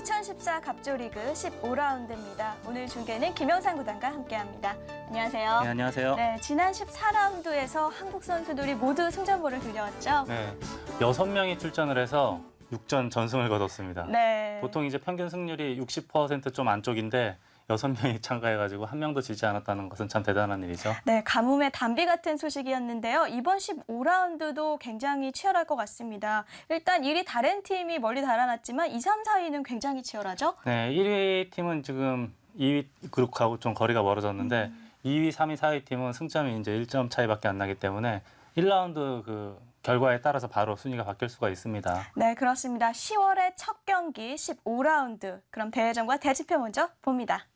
2014 갑조리그 15라운드입니다. 오늘 중계는 김영상 구단과 함께합니다. 안녕하세요. 네, 안녕하세요. 네, 지난 14라운드에서 한국 선수들이 모두 승전보를 들려왔죠. 네, 6명이 출전을 해서 6전 전승을 거뒀습니다. 네. 보통 이제 평균 승률이 60% 좀 안쪽인데 6명이 참가해가지고 한 명도 지지 않았다는 것은 참 대단한 일이죠. 네, 가뭄의 단비 같은 소식이었는데요. 이번 15라운드도 굉장히 치열할 것 같습니다. 일단 1위 다른 팀이 멀리 달아났지만 2, 3, 4위는 굉장히 치열하죠? 네, 1위 팀은 지금 2위 그룹하고 좀 거리가 멀어졌는데 2위, 3위, 4위 팀은 승점이 이제 1점 차이밖에 안 나기 때문에 1라운드 그 결과에 따라서 바로 순위가 바뀔 수가 있습니다. 네, 그렇습니다. 10월의 첫 경기 15라운드. 그럼 대회전과 대지표 먼저 봅니다.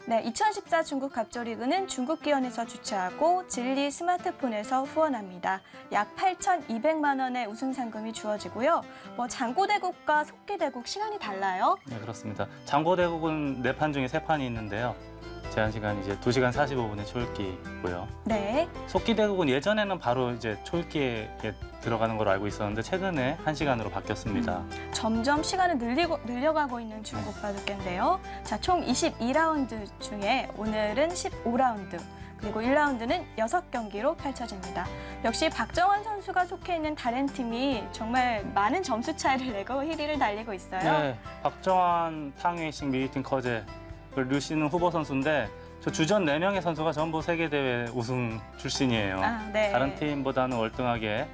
네, 2014 중국 갑조리그는 중국기원에서 주최하고 진리 스마트폰에서 후원합니다. 약 8,200만 원의 우승 상금이 주어지고요. 장고대국과 속기대국 시간이 달라요. 네, 그렇습니다. 장고대국은 4판 중에 3판이 있는데요. 제한 시간이 이제 2시간 45분의 초읽기고요. 네. 속기대국은 예전에는 바로 이제 초읽기에 들어가는 걸로 알고 있었는데 최근에 1시간으로 바뀌었습니다. 점점 시간을 늘려가고 있는 중국 바둑계인데요. 자, 총 22라운드 중에 오늘은 15라운드. 그리고 1라운드는 6경기로 펼쳐집니다. 역시 박정환 선수가 속해 있는 다른 팀이 정말 많은 점수 차이를 내고 1위를 달리고 있어요. 네, 박정환, 탕웨이싱, 미리팅, 커제, 류씨는 후보 선수인데 저 주전 4명의 선수가 전부 세계대회 우승 출신이에요. 네. 다른 팀보다는 월등하게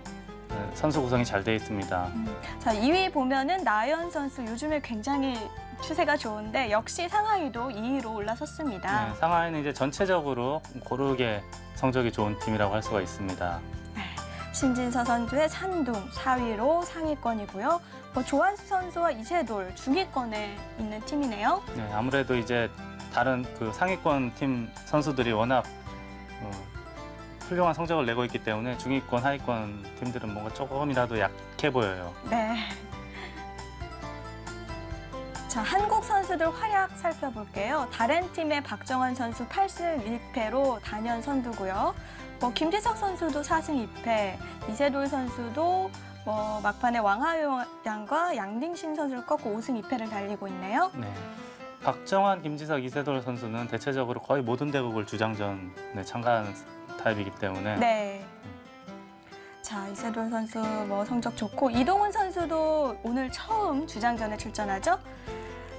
선수 구성이 잘 돼 있습니다. 자, 2위 보면은 나연 선수 요즘에 굉장히 추세가 좋은데 역시 상하이도 2위로 올라섰습니다. 네, 상하이는 이제 전체적으로 고르게 성적이 좋은 팀이라고 할 수가 있습니다. 신진서 선수의 산둥 4위로 상위권이고요. 조한수 선수와 이세돌 중위권에 있는 팀이네요. 네, 아무래도 이제 다른 그 상위권 팀 선수들이 워낙 훌륭한 성적을 내고 있기 때문에 중위권, 하위권 팀들은 뭔가 조금이라도 약해 보여요. 네. 자, 한국 선수들 활약 살펴볼게요. 다른 팀의 박정환 선수 8승 1패로 단연 선두고요. 김지석 선수도 4승 2패, 이세돌 선수도 막판에 왕하용 양과 양딩신 선수를 꺾고 5승 2패를 달리고 있네요. 네. 박정환, 김지석, 이세돌 선수는 대체적으로 거의 모든 대국을 주장전에 참가하는 타입이기 때문에 네. 자, 이세돌 선수 성적 좋고 이동훈 선수도 오늘 처음 주장전에 출전하죠.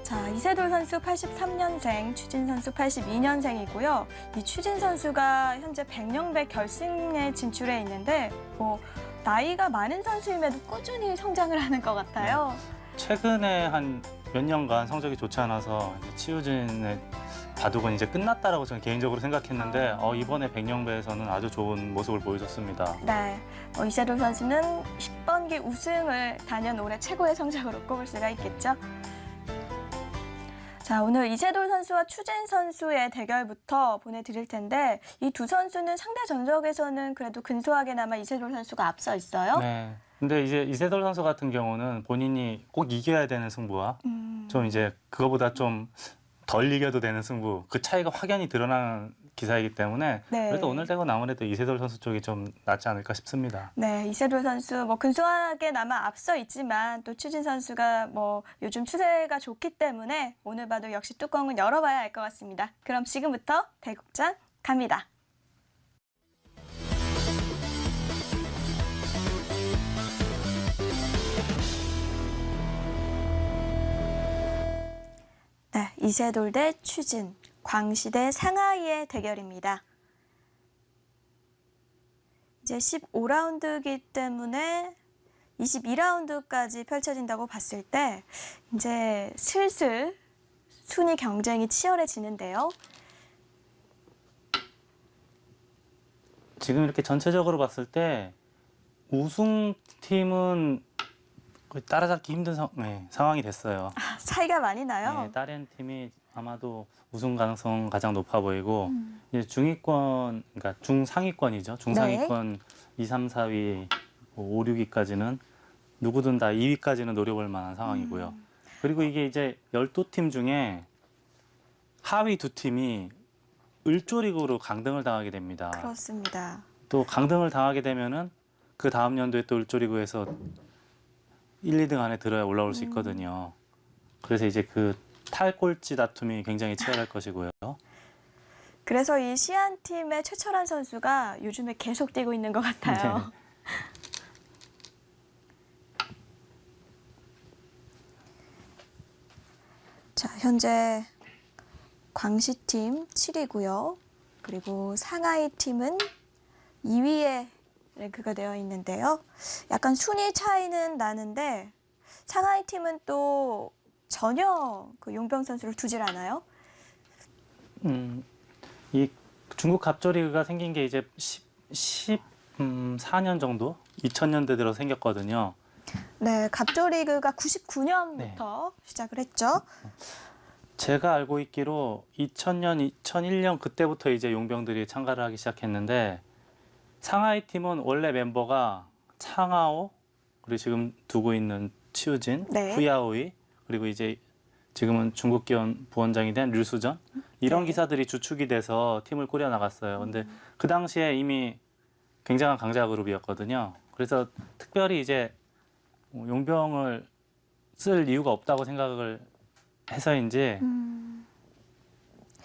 자, 이세돌 선수 83년생, 추진 선수 82년생이고요. 이 추진 선수가 현재 백령배 결승에 진출해 있는데 나이가 많은 선수임에도 꾸준히 성장을 하는 것 같아요. 최근에 한 몇 년간 성적이 좋지 않아서 이제 치우진의 바둑은 이제 끝났다라고 저는 개인적으로 생각했는데 이번에 백령배에서는 아주 좋은 모습을 보여줬습니다. 네, 이세돌 선수는 10번기 우승을 단연 올해 최고의 성적으로 꼽을 수가 있겠죠. 자, 오늘 이세돌 선수와 추진 선수의 대결부터 보내드릴 텐데 이 두 선수는 상대 전적에서는 그래도 근소하게나마 이세돌 선수가 앞서 있어요. 네. 근데 이제 이세돌 선수 같은 경우는 본인이 꼭 이겨야 되는 승부와 좀 이제 그거보다 좀 덜 이겨도 되는 승부, 그 차이가 확연히 드러나는 기사이기 때문에 그래도 오늘 대건 아무래도 이세돌 선수 쪽이 좀 낫지 않을까 싶습니다. 네, 이세돌 선수 근소하게나마 앞서 있지만 또 추진 선수가 요즘 추세가 좋기 때문에 오늘 봐도 역시 뚜껑은 열어봐야 할 것 같습니다. 그럼 지금부터 대국전 갑니다. 네, 이세돌 대 추진, 광시 대 상하이의 대결입니다. 이제 15라운드이기 때문에 22라운드까지 펼쳐진다고 봤을 때 이제 슬슬 순위 경쟁이 치열해지는데요. 지금 이렇게 전체적으로 봤을 때 우승팀은 거의 따라잡기 힘든 상황이 됐어요. 차이가 많이 나요? 네, 다른 팀이 아마도 우승 가능성 가장 높아 보이고 이제 중위권, 그러니까 중상위권이죠. 중상위권 2, 3, 4위, 5, 6위까지는 누구든 다 2위까지는 노려볼 만한 상황이고요. 그리고 이게 이제 12팀 중에 하위 2팀이 을조리그로 강등을 당하게 됩니다. 그렇습니다. 또 강등을 당하게 되면은 그 다음 연도에 또 을조리그에서 1, 2등 안에 들어야 올라올 수 있거든요. 그래서 이제 그 탈꼴찌 다툼이 굉장히 치열할 것이고요. 그래서 이 시안팀의 최철한 선수가 요즘에 계속 뛰고 있는 것 같아요. 네. 자, 현재 광시팀 7위고요. 그리고 상하이 팀은 2위에 랭크가 되어 있는데요. 약간 순위 차이는 나는데 상하이 팀은 또 전혀 그 용병 선수를 두질 않아요. 이 중국 갑조리그가 생긴 게 이제 14년 정도? 2000년대 들어 생겼거든요. 네, 갑조리그가 99년부터 시작을 했죠. 제가 알고 있기로 2000년, 2001년 그때부터 이제 용병들이 참가를 하기 시작했는데 상하이 팀은 원래 멤버가 창하오, 그리고 지금 두고 있는 치우진, 네. 후야오이, 그리고 이제 지금은 중국 기원 부원장이 된 류수전 이런 네. 기사들이 주축이 돼서 팀을 꾸려 나갔어요. 근데 그 당시에 이미 굉장한 강자 그룹이었거든요. 그래서 특별히 이제 용병을 쓸 이유가 없다고 생각을 해서인지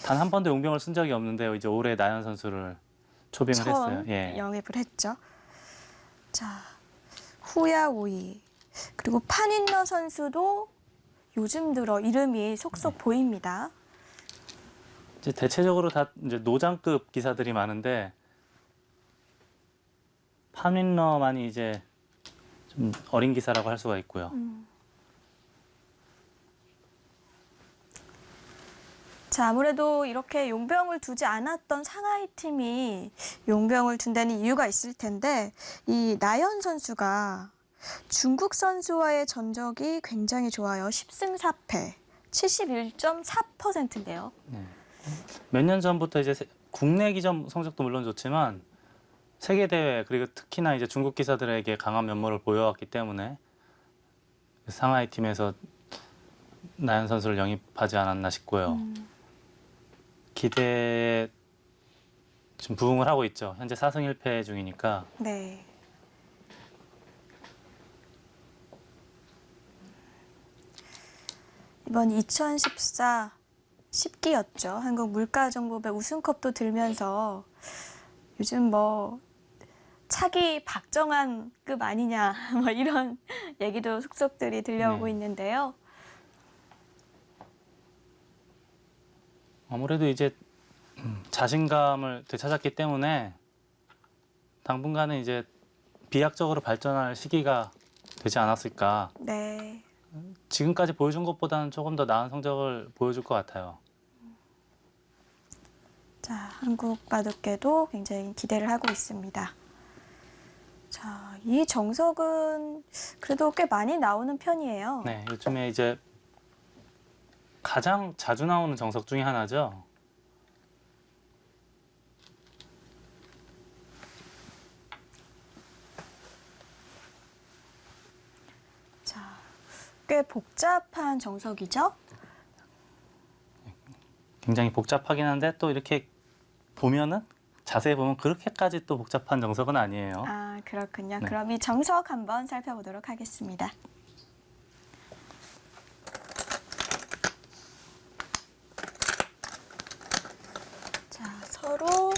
단 한 번도 용병을 쓴 적이 없는데 이제 올해 나연 선수를 초빙을 했어요. 처음 예. 영입을 했죠. 자, 후야오이 그리고 판인러 선수도 요즘 들어 이름이 속속 보입니다. 이제 대체적으로 다 이제 노장급 기사들이 많은데 판윈러만이 이제 좀 어린 기사라고 할 수가 있고요. 자, 아무래도 이렇게 용병을 두지 않았던 상하이 팀이 용병을 둔다는 이유가 있을 텐데 이 나연 선수가 중국 선수와의 전적이 굉장히 좋아요. 10승 4패, 71.4%인데요. 몇 년 전부터 이제 국내 기점 성적도 물론 좋지만 세계 대회 그리고 특히나 이제 중국 기사들에게 강한 면모를 보여왔기 때문에 상하이 팀에서 나연 선수를 영입하지 않았나 싶고요. 기대에 지금 부응을 하고 있죠. 현재 4승 1패 중이니까. 네. 이번 2014 10기였죠. 한국 물가정보배 우승컵도 들면서 요즘 뭐 차기 박정환급 아니냐 뭐 이런 얘기도 속속들이 들려오고 네. 있는데요. 아무래도 이제 자신감을 되찾았기 때문에 당분간은 이제 비약적으로 발전할 시기가 되지 않았을까. 네. 지금까지 보여준 것보다는 조금 더 나은 성적을 보여줄 것 같아요. 자, 한국 바둑계도 굉장히 기대를 하고 있습니다. 자, 이 정석은 그래도 꽤 많이 나오는 편이에요. 네, 요즘에 이제 가장 자주 나오는 정석 중에 하나죠. 자, 꽤 복잡한 정석이죠? 굉장히 복잡하긴 한데 또 이렇게 보면은 자세히 보면 그렇게까지 또 복잡한 정석은 아니에요. 아, 그렇군요. 네. 그럼 이 정석 한번 살펴보도록 하겠습니다. 자, 서로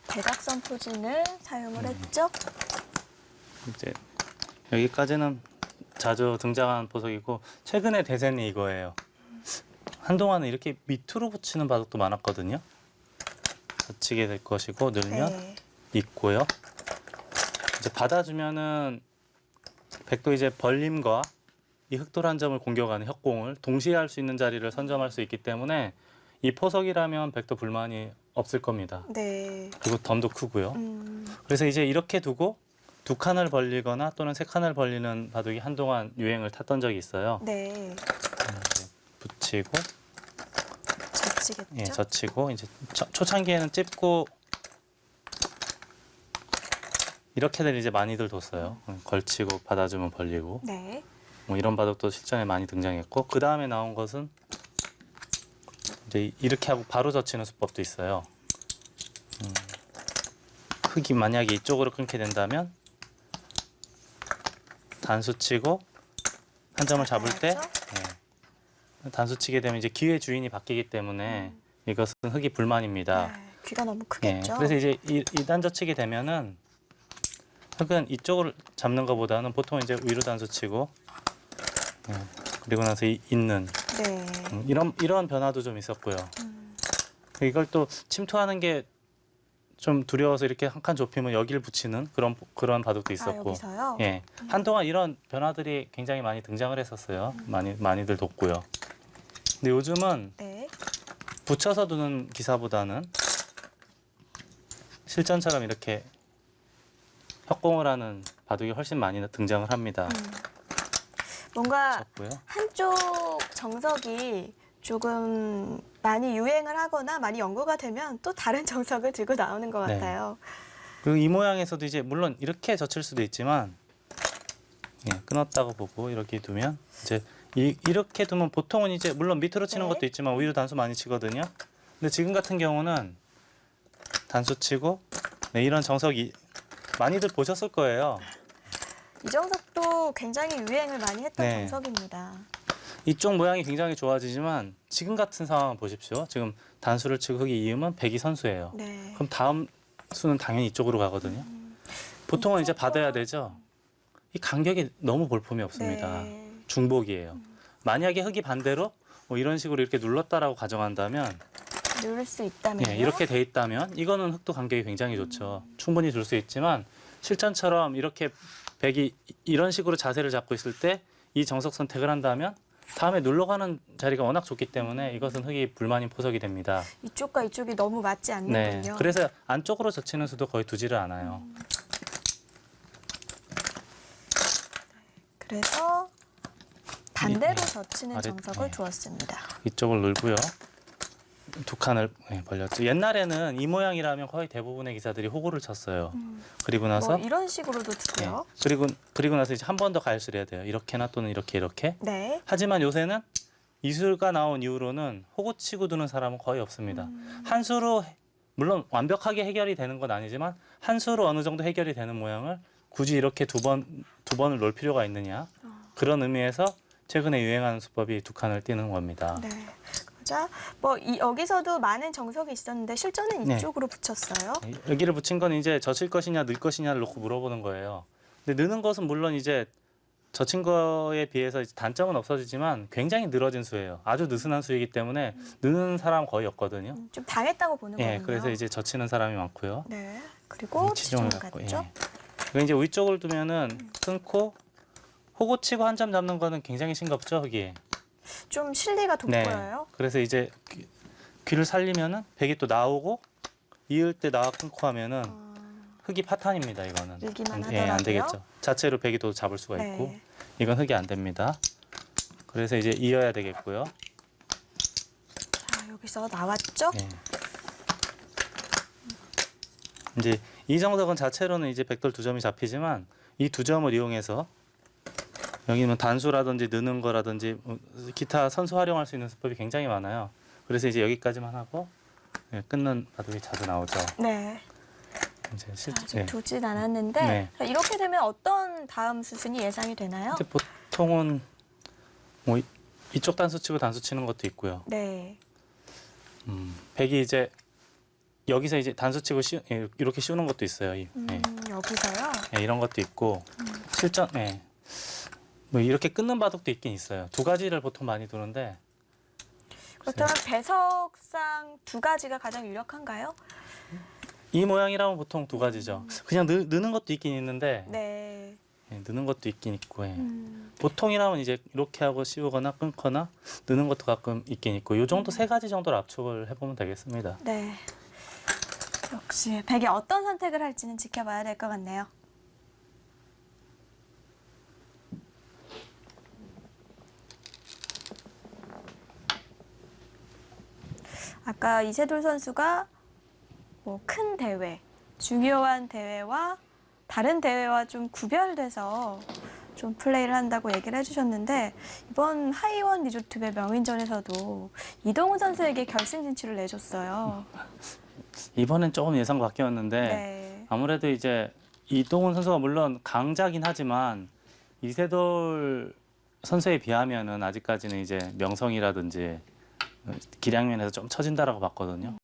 대각선 포진을 사용을 했죠. 이제 여기까지는 자주 등장하는 보석이고 최근에 대세는 이거예요. 한동안은 이렇게 밑으로 붙이는 바둑도 많았거든요. 붙이게 될 것이고 늘면 네. 있고요. 이제 받아주면은 백도 이제 벌림과 이 흑돌 점을 공격하는 협공을 동시에 할 수 있는 자리를 선점할 수 있기 때문에 이 포석이라면 백도 불만이 없을 겁니다. 네. 그리고 덤도 크고요. 그래서 이제 이렇게 두고 두 칸을 벌리거나 또는 세 칸을 벌리는 바둑이 한동안 유행을 탔던 적이 있어요. 네. 이제 붙이고 젖히겠죠. 예, 젖히고 이제 초창기에는 찝고 이렇게들 이제 많이들 뒀어요. 걸치고 받아주면 벌리고 네. 뭐 이런 바둑도 실전에 많이 등장했고 그 다음에 나온 것은 이제 이렇게 하고 바로 젖히는 수법도 있어요. 흙이 만약에 이쪽으로 끊게 된다면 단수 치고 한 점을 잡을 때 가야죠. 단수 치게 되면 이제 귀의 주인이 바뀌기 때문에 이것은 흙이 불만입니다. 네, 귀가 너무 크겠죠. 그래서 이제 이 단수 치게 되면은 흙은 이쪽을 잡는 것보다는 보통 이제 위로 단수 치고 그리고 나서 있는 네. 이런 변화도 좀 있었고요. 이걸 또 침투하는 게 좀 두려워서 이렇게 한 칸 좁히면 여기를 붙이는 그런 바둑도 아, 있었고, 여기서요? 예, 한동안 이런 변화들이 굉장히 많이 등장을 했었어요. 많이들 뒀고요. 근데 요즘은 네. 붙여서 두는 기사보다는 실전처럼 이렇게 협공을 하는 바둑이 훨씬 많이 등장을 합니다. 뭔가 좋고요. 한쪽 정석이 조금 많이 유행을 하거나 많이 연구가 되면 또 다른 정석을 들고 나오는 것 네. 같아요. 그리고 이 모양에서도 이제 물론 이렇게 젖힐 수도 있지만 끊었다고 보고 이렇게 두면 이제 이렇게 두면 보통은 이제 물론 밑으로 치는 네. 것도 있지만 위로 단수 많이 치거든요. 근데 지금 같은 경우는 단수 치고 이런 정석이 많이들 보셨을 거예요. 이 정석도 굉장히 유행을 많이 했던 네. 정석입니다. 이쪽 모양이 굉장히 좋아지지만 지금 같은 상황 보십시오. 지금 단수를 치고 흙이 이으면 백이 선수예요. 네. 그럼 다음 수는 당연히 이쪽으로 가거든요. 보통은 이제 이쪽은- 받아야 되죠. 이 간격이 너무 볼품이 없습니다. 네. 중복이에요. 만약에 흙이 반대로 뭐 이런 식으로 이렇게 눌렀다라고 가정한다면 누를 수 있다면요? 이렇게 돼 있다면 이거는 흙도 간격이 굉장히 좋죠. 충분히 둘 수 있지만 실전처럼 이렇게 백이 이런 식으로 자세를 잡고 있을 때 이 정석 선택을 한다면 다음에 눌러가는 자리가 워낙 좋기 때문에 이것은 흙이 불만인 포석이 됩니다. 이쪽과 이쪽이 너무 맞지 네, 않는군요. 그래서 안쪽으로 젖히는 수도 거의 두지를 않아요. 그래서 반대로 네. 젖히는 아래- 정석을 네. 두었습니다. 이쪽을 눌고요. 두 칸을 벌렸죠. 옛날에는 이 모양이라면 거의 대부분의 기사들이 호구를 쳤어요. 그리고 나서 뭐 이런 식으로도 두고요. 그리고 나서 이제 한 번 더 가열수를 해야 돼요. 이렇게나 또는 이렇게. 네. 하지만 요새는 이수가 나온 이후로는 호구 치고 두는 사람은 거의 없습니다. 한 수로 물론 완벽하게 해결이 되는 건 아니지만 한 수로 어느 정도 해결이 되는 모양을 굳이 이렇게 두 번을 놓을 필요가 있느냐 그런 의미에서 최근에 유행하는 수법이 두 칸을 띄는 겁니다. 네. 자, 뭐 여기서도 많은 정석이 있었는데 실전은 네. 이쪽으로 붙였어요. 여기를 붙인 건 이제 젖힐 것이냐 넣을 것이냐를 놓고 물어보는 거예요. 근데 넣는 것은 물론 이제 젖힌 거에 비해서 단점은 없어지지만 굉장히 늘어진 수예요. 아주 느슨한 수이기 때문에 넣는 사람 거의 없거든요. 좀 당했다고 보는 거군요. 그래서 이제 젖히는 사람이 많고요. 네. 그리고 치종을 갖고, 갔죠. 그리고 이제 위쪽을 두면은 끊고 호구 치고 한 점 잡는 거는 굉장히 싱겁죠, 흙이. 좀 실리가 돋보여요. 그래서 이제 귀를 살리면은 백이 또 나오고 이을 때 나와 끊고 하면은 흙이 파탄입니다. 이거는 밀기만 안 하더라고요. 되겠죠. 자체로 백이 또 잡을 수가 네. 있고 이건 흙이 안 됩니다. 그래서 이제 이어야 되겠고요. 자, 여기서 나왔죠. 예. 이제 이 정석은 자체로는 이제 백돌 두 점이 잡히지만 이 두 점을 이용해서 여기는 단수라든지 넣는 거라든지 기타 선수 활용할 수 있는 수법이 굉장히 많아요. 그래서 이제 여기까지만 하고 끊는 바둑이 자주 나오죠. 네. 이제 아직 두진 않았는데 네. 자, 이렇게 되면 어떤 다음 수순이 예상이 되나요? 근데 보통은 뭐 이쪽 단수 치고 단수 치는 것도 있고요. 네. 백이 이제 여기서 이제 단수 치고 이렇게 씌우는 것도 있어요. 여기서요. 이런 것도 있고 실전 뭐 이렇게 끊는 바둑도 있긴 있어요. 두 가지를 보통 많이 두는데 그렇다면 배석상 두 가지가 가장 유력한가요? 이 모양이라면 보통 두 가지죠. 그냥 넣는 것도 있긴 있는데 네. 넣는 것도 있긴 있고 보통이라면 이제 이렇게 하고 씌우거나 끊거나 넣는 것도 가끔 있긴 있고 이 정도 세 가지 정도로 압축을 해보면 되겠습니다. 네. 역시 백이 어떤 선택을 할지는 지켜봐야 될 것 같네요. 아까 이세돌 선수가 뭐 큰 대회, 중요한 대회와 다른 대회와 좀 구별돼서 좀 플레이를 한다고 얘기를 해주셨는데 이번 하이원 리조트배 명인전에서도 이동훈 선수에게 결승 진출을 내줬어요. 이번엔 조금 예상 바뀌었는데 네. 아무래도 이제 이동훈 선수가 물론 강자긴 하지만 이세돌 선수에 비하면은 아직까지는 이제 명성이라든지 기량면에서 좀 처진다라고 봤거든요.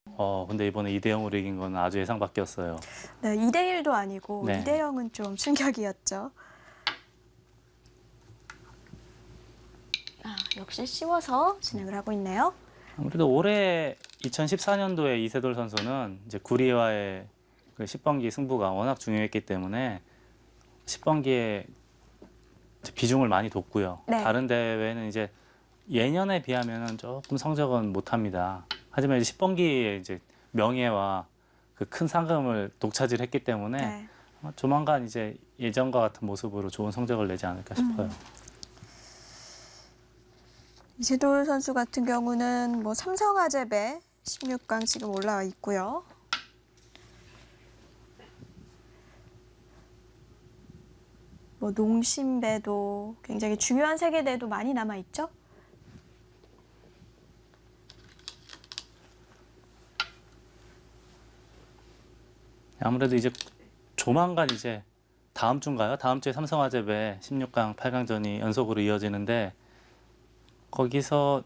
근데 이번에 2대 0으로 이긴 건 아주 예상 밖이었어요. 네, 2대 1도 아니고 네. 2대 0은 좀 충격이었죠. 역시 씌워서 진행을 하고 있네요. 아무래도 올해 2014년도에 이세돌 선수는 이제 구리와의 그 10번기 승부가 워낙 중요했기 때문에 10번기에 비중을 많이 뒀고요. 네. 다른 대회는 이제 예년에 비하면은 조금 성적은 못합니다. 하지만 이제 10번기에 이제 명예와 그 큰 상금을 독차지했기 때문에 네. 조만간 이제 예전과 같은 모습으로 좋은 성적을 내지 않을까 싶어요. 이세돌 선수 같은 경우는 뭐 삼성화재배 16강 지금 올라와 있고요. 뭐 농심배도 굉장히 중요한 세계대회도 많이 남아 있죠. 아무래도 이제 조만간 이제 다음 주인가요? 다음 주에 삼성화재배 16강, 8강전이 연속으로 이어지는데 거기서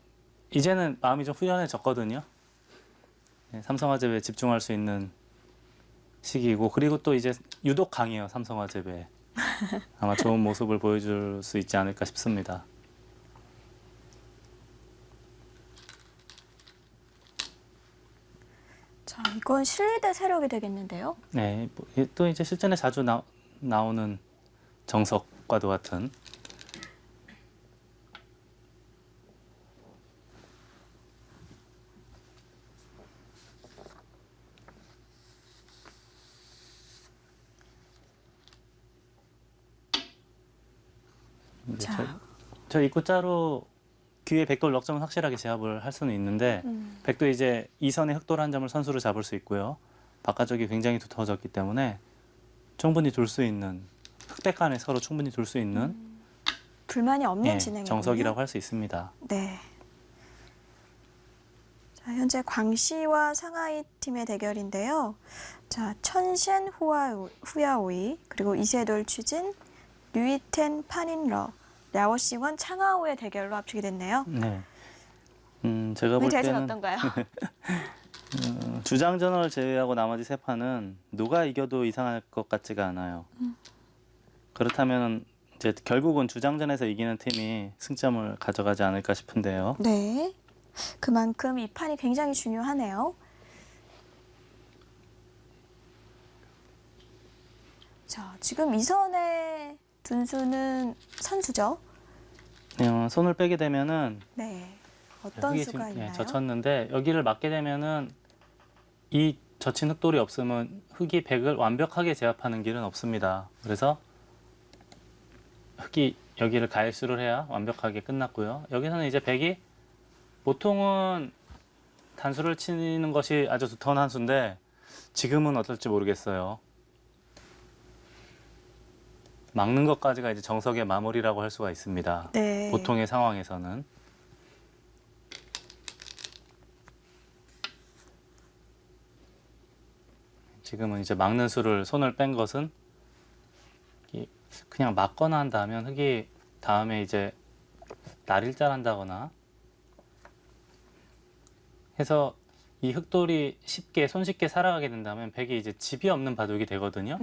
이제는 마음이 좀 후련해졌거든요. 네, 삼성화재배에 집중할 수 있는 시기이고 그리고 또 이제 유독 강해요, 삼성화재배. 아마 좋은 모습을 보여줄 수 있지 않을까 싶습니다. 자, 이건 실리대 세력이 되겠는데요. 네, 또 이제 실전에 자주 나오는 정석과도 같은 자. 저 입구자로 귀에 백돌 넉점은 확실하게 제압을 할 수는 있는데 백도 이제 이선의 흑돌 한 점을 선수로 잡을 수 있고요. 바깥쪽이 굉장히 두터워졌기 때문에 충분히 돌 수 있는 흑백 간에 서로 충분히 돌 수 있는 불만이 없는 예, 진행이군요. 정석이라고 할 수 있습니다. 네. 자, 현재 광시와 상하이 팀의 대결인데요. 자, 천셴 후야오이 그리고 이세돌 추진, 류이텐 판인러, 랴오시원 창하오의 대결로 합치게 됐네요. 네. 제가 볼 대전 때는 어떤가요? 주장전을 제외하고 나머지 세 판은 누가 이겨도 이상할 것 같지가 않아요. 그렇다면 이제 결국은 주장전에서 이기는 팀이 승점을 가져가지 않을까 싶은데요. 네. 그만큼 이 판이 굉장히 중요하네요. 자, 지금 이선의 둔수는 선수죠? 손을 빼게 되면은 네. 어떤 흙이 수가 지금, 있나요? 젖혔는데 여기를 맞게 되면은 이 젖힌 흑돌이 없으면 흙이 백을 완벽하게 제압하는 길은 없습니다. 그래서 흙이 여기를 가일수를 해야 완벽하게 끝났고요. 여기서는 이제 백이 보통은 단수를 치는 것이 아주 두터운 한 수인데 지금은 어떨지 모르겠어요. 막는 것까지가 이제 정석의 마무리라고 할 수가 있습니다. 네. 보통의 상황에서는. 지금은 이제 막는 수를 손을 뺀 것은 그냥 막거나 한다면 흙이 다음에 이제 날일자란다거나 해서 이 흑돌이 손쉽게 살아가게 된다면 백이 이제 집이 없는 바둑이 되거든요.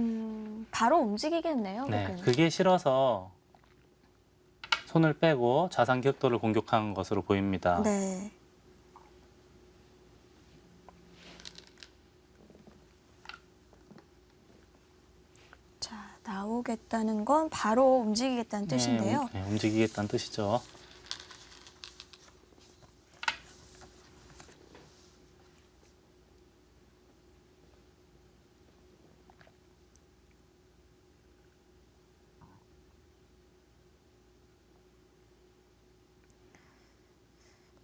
바로 움직이겠네요. 네, 흑은. 그게 싫어서 손을 빼고 자상기 흑돌을 공격한 것으로 보입니다. 네. 자, 나오겠다는 건 바로 움직이겠다는 뜻인데요. 네, 움직이겠다는 뜻이죠.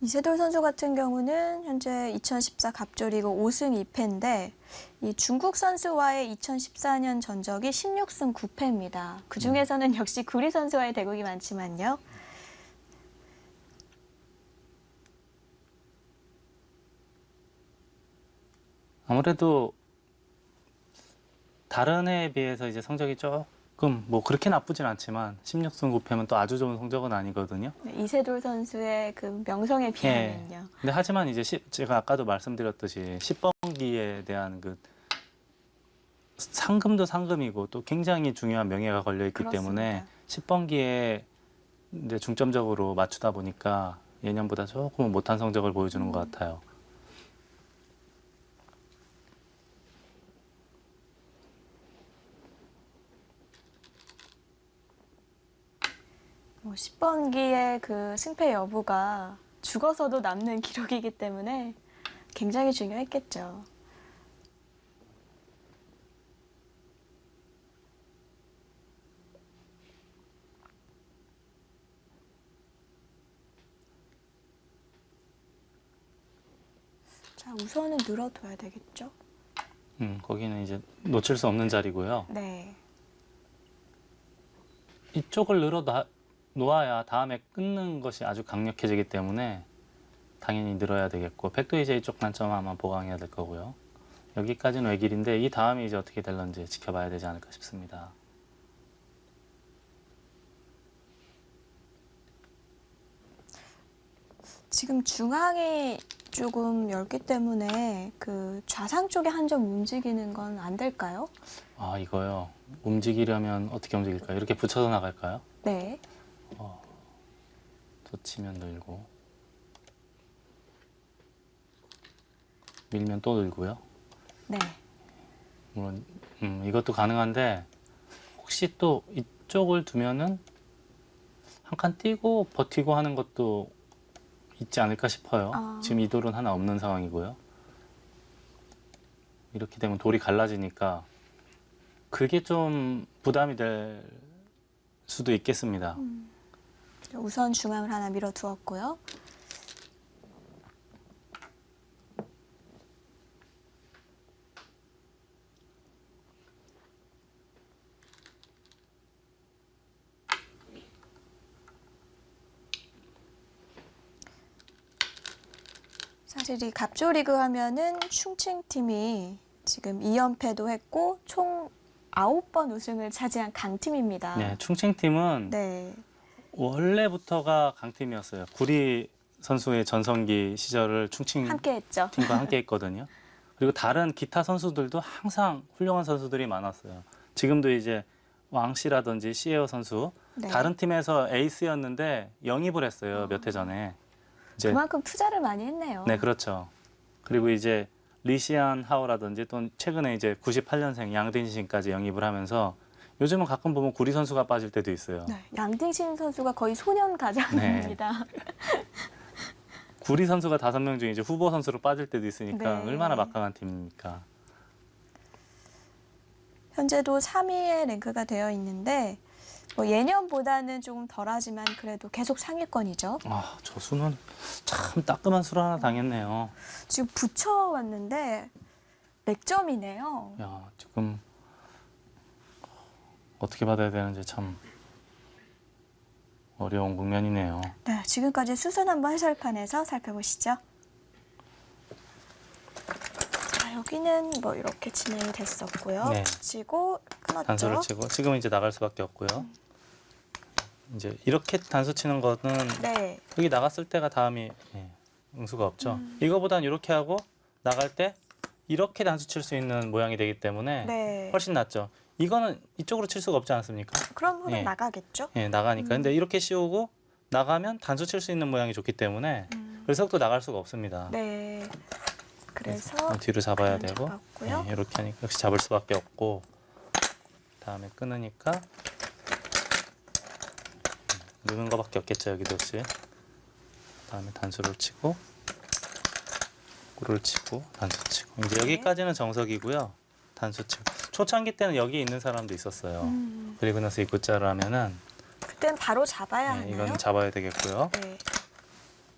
이세돌 선수 같은 경우는 현재 2014 갑조리그 5승 2패인데 이 중국 선수와의 2014년 전적이 16승 9패입니다. 그 중에서는 역시 구리 선수와의 대국이 많지만요. 아무래도 다른 해에 비해서 이제 성적이 조금 뭐 그렇게 나쁘진 않지만 16승 9패면 또 아주 좋은 성적은 아니거든요. 네, 이세돌 선수의 그 명성에 비하면요. 근데 하지만 이제 제가 아까도 말씀드렸듯이 10번기에 대한 그 상금도 상금이고 또 굉장히 중요한 명예가 걸려 있기 때문에 10번기에 이제 중점적으로 맞추다 보니까 예년보다 조금 못한 성적을 보여주는 것 같아요. 뭐 10번기의 그 승패 여부가 죽어서도 남는 기록이기 때문에 굉장히 중요했겠죠. 자, 우선은 늘어둬야 되겠죠? 거기는 이제 놓칠 수 없는 자리고요. 네. 이쪽을 놓아야 다음에 끊는 것이 아주 강력해지기 때문에 당연히 늘어야 되겠고 백도 이제 이쪽 단점 아마 보강해야 될 거고요. 여기까지는 외길인데 이 다음이 이제 어떻게 될런지 지켜봐야 되지 않을까 싶습니다. 지금 중앙이 조금 넓기 때문에 그 좌상 쪽에 한 점 움직이는 건 안 될까요? 아 이거요. 움직이려면 어떻게 움직일까요? 이렇게 붙여서 나갈까요? 네. 젖히면 늘고 밀면 또 늘고요. 네. 물론 이것도 가능한데 혹시 또 이쪽을 두면은 한 칸 띄고 버티고 하는 것도 있지 않을까 싶어요. 지금 이 돌은 하나 없는 상황이고요. 이렇게 되면 돌이 갈라지니까 그게 좀 부담이 될 수도 있겠습니다. 우선 중앙을 하나 밀어두었고요. 사실 이 갑조리그 하면은 충칭팀이 지금 2연패도 했고 총 9번 우승을 차지한 강팀입니다. 네, 충칭팀은 네. 원래부터가 강팀이었어요. 구리 선수의 전성기 시절을 충칭팀과 함께 했죠. 함께 했거든요. 그리고 다른 기타 선수들도 항상 훌륭한 선수들이 많았어요. 지금도 이제 왕씨라든지 시에어 선수 네. 다른 팀에서 에이스였는데 영입을 했어요. 몇 해 전에. 이제 그만큼 투자를 많이 했네요. 네, 그렇죠. 그리고 이제 리시안 하오라든지 또 최근에 이제 98년생 양딩신까지 영입을 하면서 요즘은 가끔 보면 구리 선수가 빠질 때도 있어요. 네, 양딩신 선수가 거의 소년 가장입니다. 구리 선수가 5명 중에 이제 후보 선수로 빠질 때도 있으니까 네. 얼마나 막강한 팀입니까? 현재도 3위에 랭크가 되어 있는데 뭐 예년보다는 조금 덜하지만 그래도 계속 상위권이죠. 아, 저 수는 참 따끔한 수를 하나 당했네요. 지금 붙여왔는데 100점이네요. 야, 지금 어떻게 받아야 되는지 참 어려운 국면이네요. 네, 지금까지 수선 한번 해설판에서 살펴보시죠. 자, 여기는 뭐 이렇게 진행이 됐었고요. 네. 치고 끊었죠. 단수를 치고 지금은 이제 나갈 수밖에 없고요. 이제 이렇게 단수 치는 거는 네. 여기 나갔을 때가 다음이 응수가 없죠. 이거보단 이렇게 하고 나갈 때 이렇게 단수 칠 수 있는 모양이 되기 때문에 네. 훨씬 낫죠. 이거는 이쪽으로 칠 수가 없지 않습니까? 그럼 예. 나가겠죠? 예, 나가니까. 근데 이렇게 씌우고 나가면 단수 칠 수 있는 모양이 좋기 때문에 그래서 또 나갈 수가 없습니다. 네. 그래서 뒤로 잡아야 그냥 되고 잡았고요. 예, 이렇게 하니까 역시 잡을 수밖에 없고 다음에 끊으니까 누는 거밖에 없겠죠. 여기도 역시 다음에 단수를 치고 꿀을 치고 단수 치고 이제 네. 여기까지는 정석이고요. 단수 치고 초창기 때는 여기 있는 사람도 있었어요. 그리고 나서 이 굿자를 하면은 그땐 바로 잡아야 하나요? 이건 잡아야 되겠고요. 네.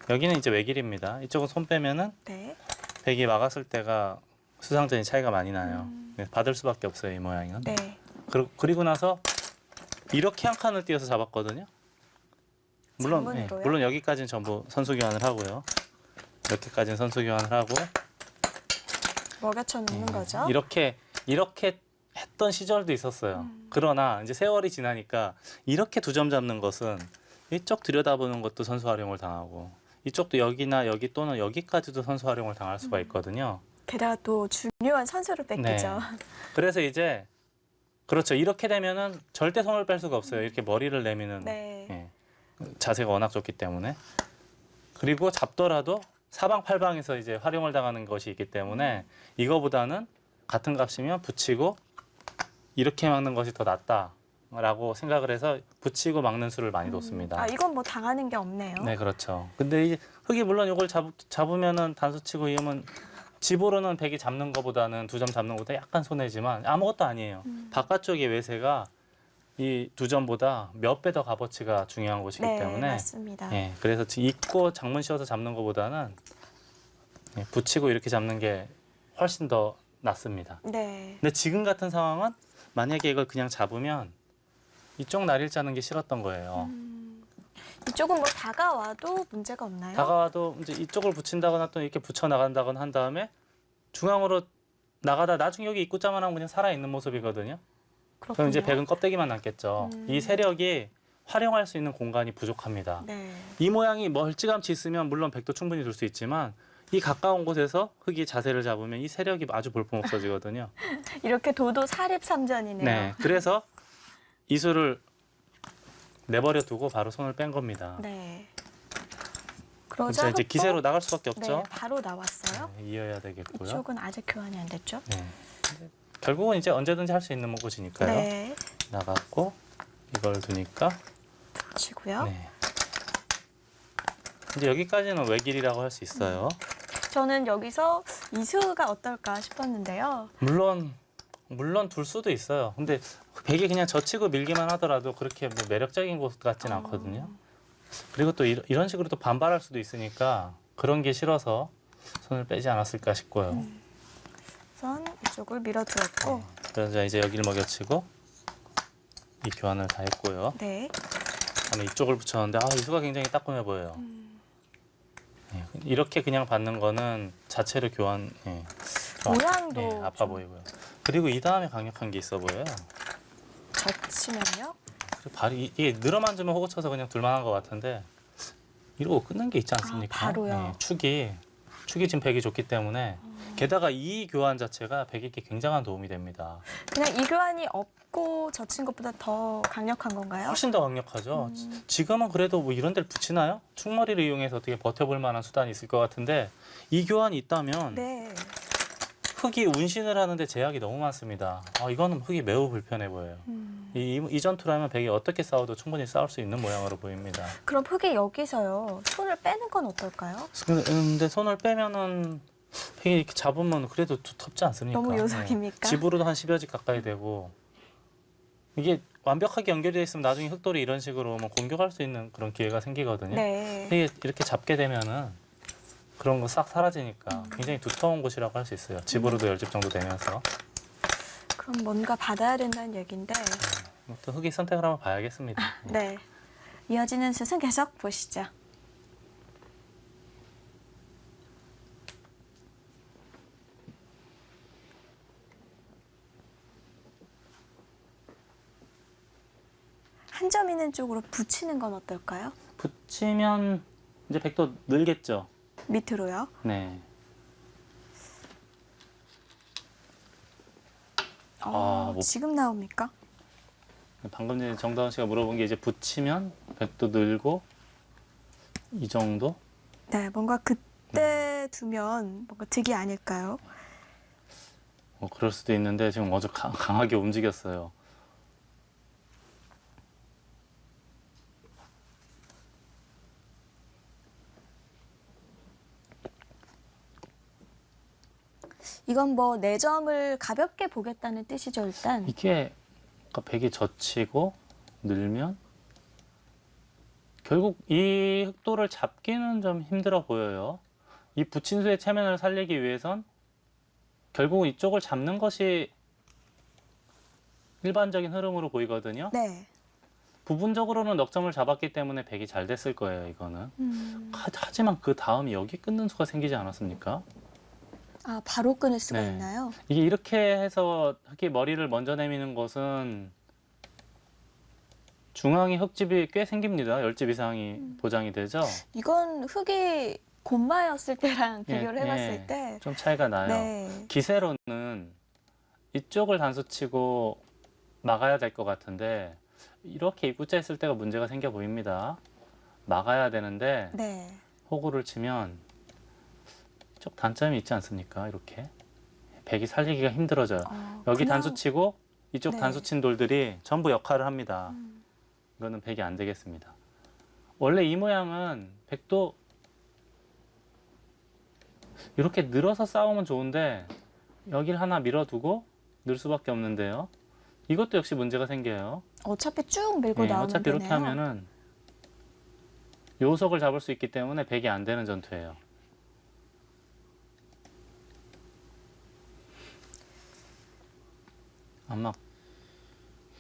여기는 이제 외길입니다. 이쪽은 손 빼면은 네. 백이 막았을 때가 수상전이 차이가 많이 나요. 받을 수밖에 없어요. 이 모양은. 네. 그리고 나서 이렇게 한 칸을 띄어서 잡았거든요. 물론 장문으로요? 물론 여기까지는 전부 선수 교환을 하고요. 이렇게까지는 선수 교환을 하고 먹여쳐 놓는 거죠? 이렇게 했던 시절도 있었어요. 그러나 이제 세월이 지나니까 이렇게 두 점 잡는 것은 이쪽 들여다보는 것도 선수 활용을 당하고 이쪽도 여기나 여기 또는 여기까지도 선수 활용을 당할 수가 있거든요. 게다가 또 중요한 선수를 뺏기죠. 그래서 이제 그렇죠. 이렇게 되면은 절대 손을 뺄 수가 없어요. 이렇게 머리를 내미는 네. 예. 자세가 워낙 좋기 때문에. 그리고 잡더라도 사방팔방에서 이제 활용을 당하는 것이 있기 때문에 이거보다는 같은 값이면 붙이고 이렇게 막는 것이 더 낫다라고 생각을 해서 붙이고 막는 수를 많이 뒀습니다. 아, 이건 뭐 당하는 게 없네요. 네, 그렇죠. 근데 이 흙이 물론 이걸 잡으면은 단수 치고 이으면 집으로는 백이 잡는 것보다는 두 점 잡는 것보다 약간 손해지만 아무것도 아니에요. 바깥쪽의 외세가 이 두 점보다 몇 배 더 값어치가 중요한 것이기 네, 때문에 맞습니다. 예, 그래서 입고 장문 씌워서 잡는 것보다는 예, 붙이고 이렇게 잡는 게 훨씬 더 낫습니다. 네. 근데 지금 같은 상황은 만약에 이걸 그냥 잡으면 이쪽 날일 짜는 게 싫었던 거예요. 이쪽은 뭐 다가와도 문제가 없나요? 다가와도 이제 이쪽을 붙인다거나 또 이렇게 붙여 나간다거나 한 다음에 중앙으로 나가다 나중에 여기 입구자만 하면 그냥 살아있는 모습이거든요. 그렇군요. 그럼 이제 백은 껍데기만 남겠죠. 이 세력이 활용할 수 있는 공간이 부족합니다. 네. 이 모양이 멀찌감치 있으면 물론 백도 충분히 둘 수 있지만 이 가까운 곳에서 흙이 자세를 잡으면 이 세력이 아주 볼품없어지거든요. 이렇게 도도 사립삼전이네요. 네, 그래서 이 수를 내버려 두고 바로 손을 뺀 겁니다. 네. 그럼 그러자 이제 또- 기세로 나갈 수밖에 네, 없죠. 바로 나왔어요. 네, 이어야 되겠고요. 이쪽은 아직 교환이 안 됐죠? 네. 근데 결국은 이제 언제든지 할 수 있는 곳이니까요. 네. 나갔고 이걸 두니까 치고요. 네. 이제 여기까지는 외길이라고 할 수 있어요. 저는 여기서 이수가 어떨까 싶었는데요. 물론 둘 수도 있어요. 근데 백이 그냥 젖히고 밀기만 하더라도 그렇게 뭐 매력적인 곳 같지는 않거든요. 그리고 또 이런 식으로 또 반발할 수도 있으니까 그런 게 싫어서 손을 빼지 않았을까 싶고요. 우선 이쪽을 밀어두었고, 그래서 이제 여기를 먹여치고 이 교환을 다 했고요. 네. 다음에 이쪽을 붙였는데 이 수가 굉장히 따끔해 보여요. 예, 이렇게 그냥 받는 거는 자체로 교환 모양도 예, 아파 좀 보이고요. 그리고 이 다음에 강력한 게 있어 보여요. 젖히면요. 그리고 발이 이게 늘어만 주면 호구 쳐서 그냥 둘만한 것 같은데 이러고 끊는 게 있지 않습니까? 바로요? 예, 축이 지금 백이 좋기 때문에 게다가 이 교환 자체가 백에게 굉장한 도움이 됩니다. 그냥 이 교환이 없고 젖힌 것보다 더 강력한 건가요? 훨씬 더 강력하죠. 지금은 그래도 뭐 이런 데를 붙이나요? 충머리를 이용해서 어떻게 버텨볼 만한 수단이 있을 것 같은데 이 교환이 있다면 네. 흙이 운신을 하는데 제약이 너무 많습니다. 이거는 흙이 매우 불편해 보여요. 이 전투라면 백이 어떻게 싸워도 충분히 싸울 수 있는 모양으로 보입니다. 그럼 흙이 여기서요. 손을 빼는 건 어떨까요? 근데 손을 빼면은 백이 이렇게 잡으면 그래도 두텁지 않습니까? 너무 요석입니까? 집으로도 한 10여 집 가까이 되고 이게 완벽하게 연결되어 있으면 나중에 흙돌이 이런 식으로 뭐 공격할 수 있는 그런 기회가 생기거든요. 네. 이게 이렇게 잡게 되면은 그런 거 싹 사라지니까 굉장히 두터운 곳이라고 할 수 있어요. 집으로도 10집 정도 되면서. 그럼 뭔가 받아야 된다는 얘기인데. 또 흙이 선택을 한번 봐야겠습니다. 네. 이어지는 슛은 계속 보시죠. 한 점 있는 쪽으로 붙이는 건 어떨까요? 붙이면 이제 백도 늘겠죠. 밑으로요. 네. 뭐- 지금 나옵니까? 방금 전에 정다운 씨가 물어본 게 이제 붙이면 백도 늘고 이 정도? 네, 뭔가 그때 두면 뭔가 득이 아닐까요? 그럴 수도 있는데 지금 아주 강하게 움직였어요. 이건 뭐 4점을 가볍게 보겠다는 뜻이죠, 일단. 이게 그러니까 백이 젖히고 늘면 결국 이 흑도를 잡기는 좀 힘들어 보여요. 이 붙인 수의 체면을 살리기 위해선 결국 이쪽을 잡는 것이 일반적인 흐름으로 보이거든요. 네. 부분적으로는 넉 점을 잡았기 때문에 백이 잘 됐을 거예요, 이거는. 하지만 그 다음에 여기 끊는 수가 생기지 않았습니까? 아, 바로 끊을 수가 네. 있나요? 이게 이렇게 해서 흙이 머리를 먼저 내미는 것은 중앙에 흙집이 꽤 생깁니다. 10집 이상이 보장이 되죠. 이건 흙이 곤마였을 때랑 예, 비교를 해봤을 예. 때 좀 차이가 나요. 네. 기세로는 이쪽을 단수치고 막아야 될 것 같은데 이렇게 입구자 있을 때가 문제가 생겨 보입니다. 막아야 되는데 네. 호구를 치면 쪽 단점이 있지 않습니까? 이렇게 백이 살리기가 힘들어져요. 여기 그냥- 단수치고 이쪽 네. 단수친 돌들이 전부 역할을 합니다. 이거는 백이 안 되겠습니다. 원래 이 모양은 백도 이렇게 늘어서 싸우면 좋은데 여길 하나 밀어두고 늘 수밖에 없는데요. 이것도 역시 문제가 생겨요. 어차피 쭉 밀고 예, 나오면 어차피 되네요. 이렇게 하면은 요석을 잡을 수 있기 때문에 백이 안 되는 전투예요. 아마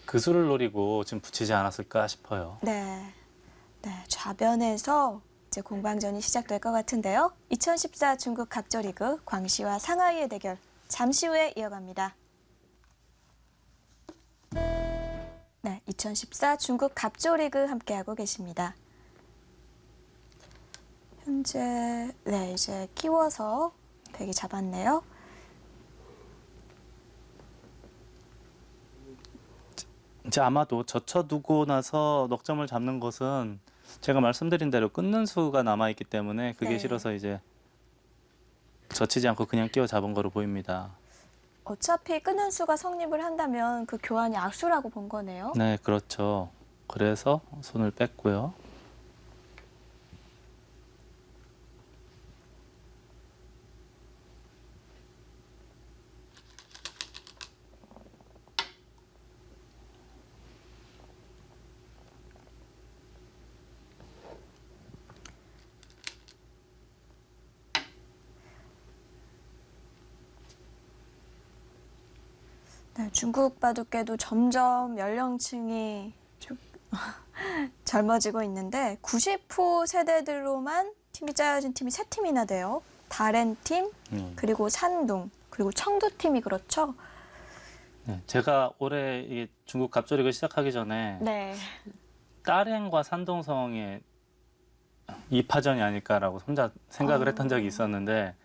그 수를 노리고 지금 붙이지 않았을까 싶어요. 네. 네, 좌변에서 이제 공방전이 시작될 것 같은데요. 2014 중국 갑조리그 광시와 상하이의 대결 잠시 후에 이어갑니다. 네, 2014 중국 갑조리그 함께하고 계십니다. 현재 네, 이제 끼워서 백이 잡았네요. 이제 아마도 젖혀두고 나서 넉점을 잡는 것은 제가 말씀드린 대로 끊는 수가 남아있기 때문에 그게 네. 싫어서 이제 젖히지 않고 그냥 끼워 잡은 거로 보입니다. 어차피 끊는 수가 성립을 한다면 그 교환이 악수라고 본 거네요. 네, 그렇죠. 그래서 손을 뺐고요. 네, 중국 바둑계도 점점 연령층이 좀 젊어지고 있는데 90후 세대들로만 팀이 짜여진 팀이 세 팀이나 돼요. 다렌 팀, 그리고 산둥, 그리고 청두 팀이 그렇죠. 네, 제가 올해 이게 중국 갑조리그 시작하기 전에 네. 따렌과 산동성의 2파전이 아닐까라고 혼자 생각을 했던 적이 있었는데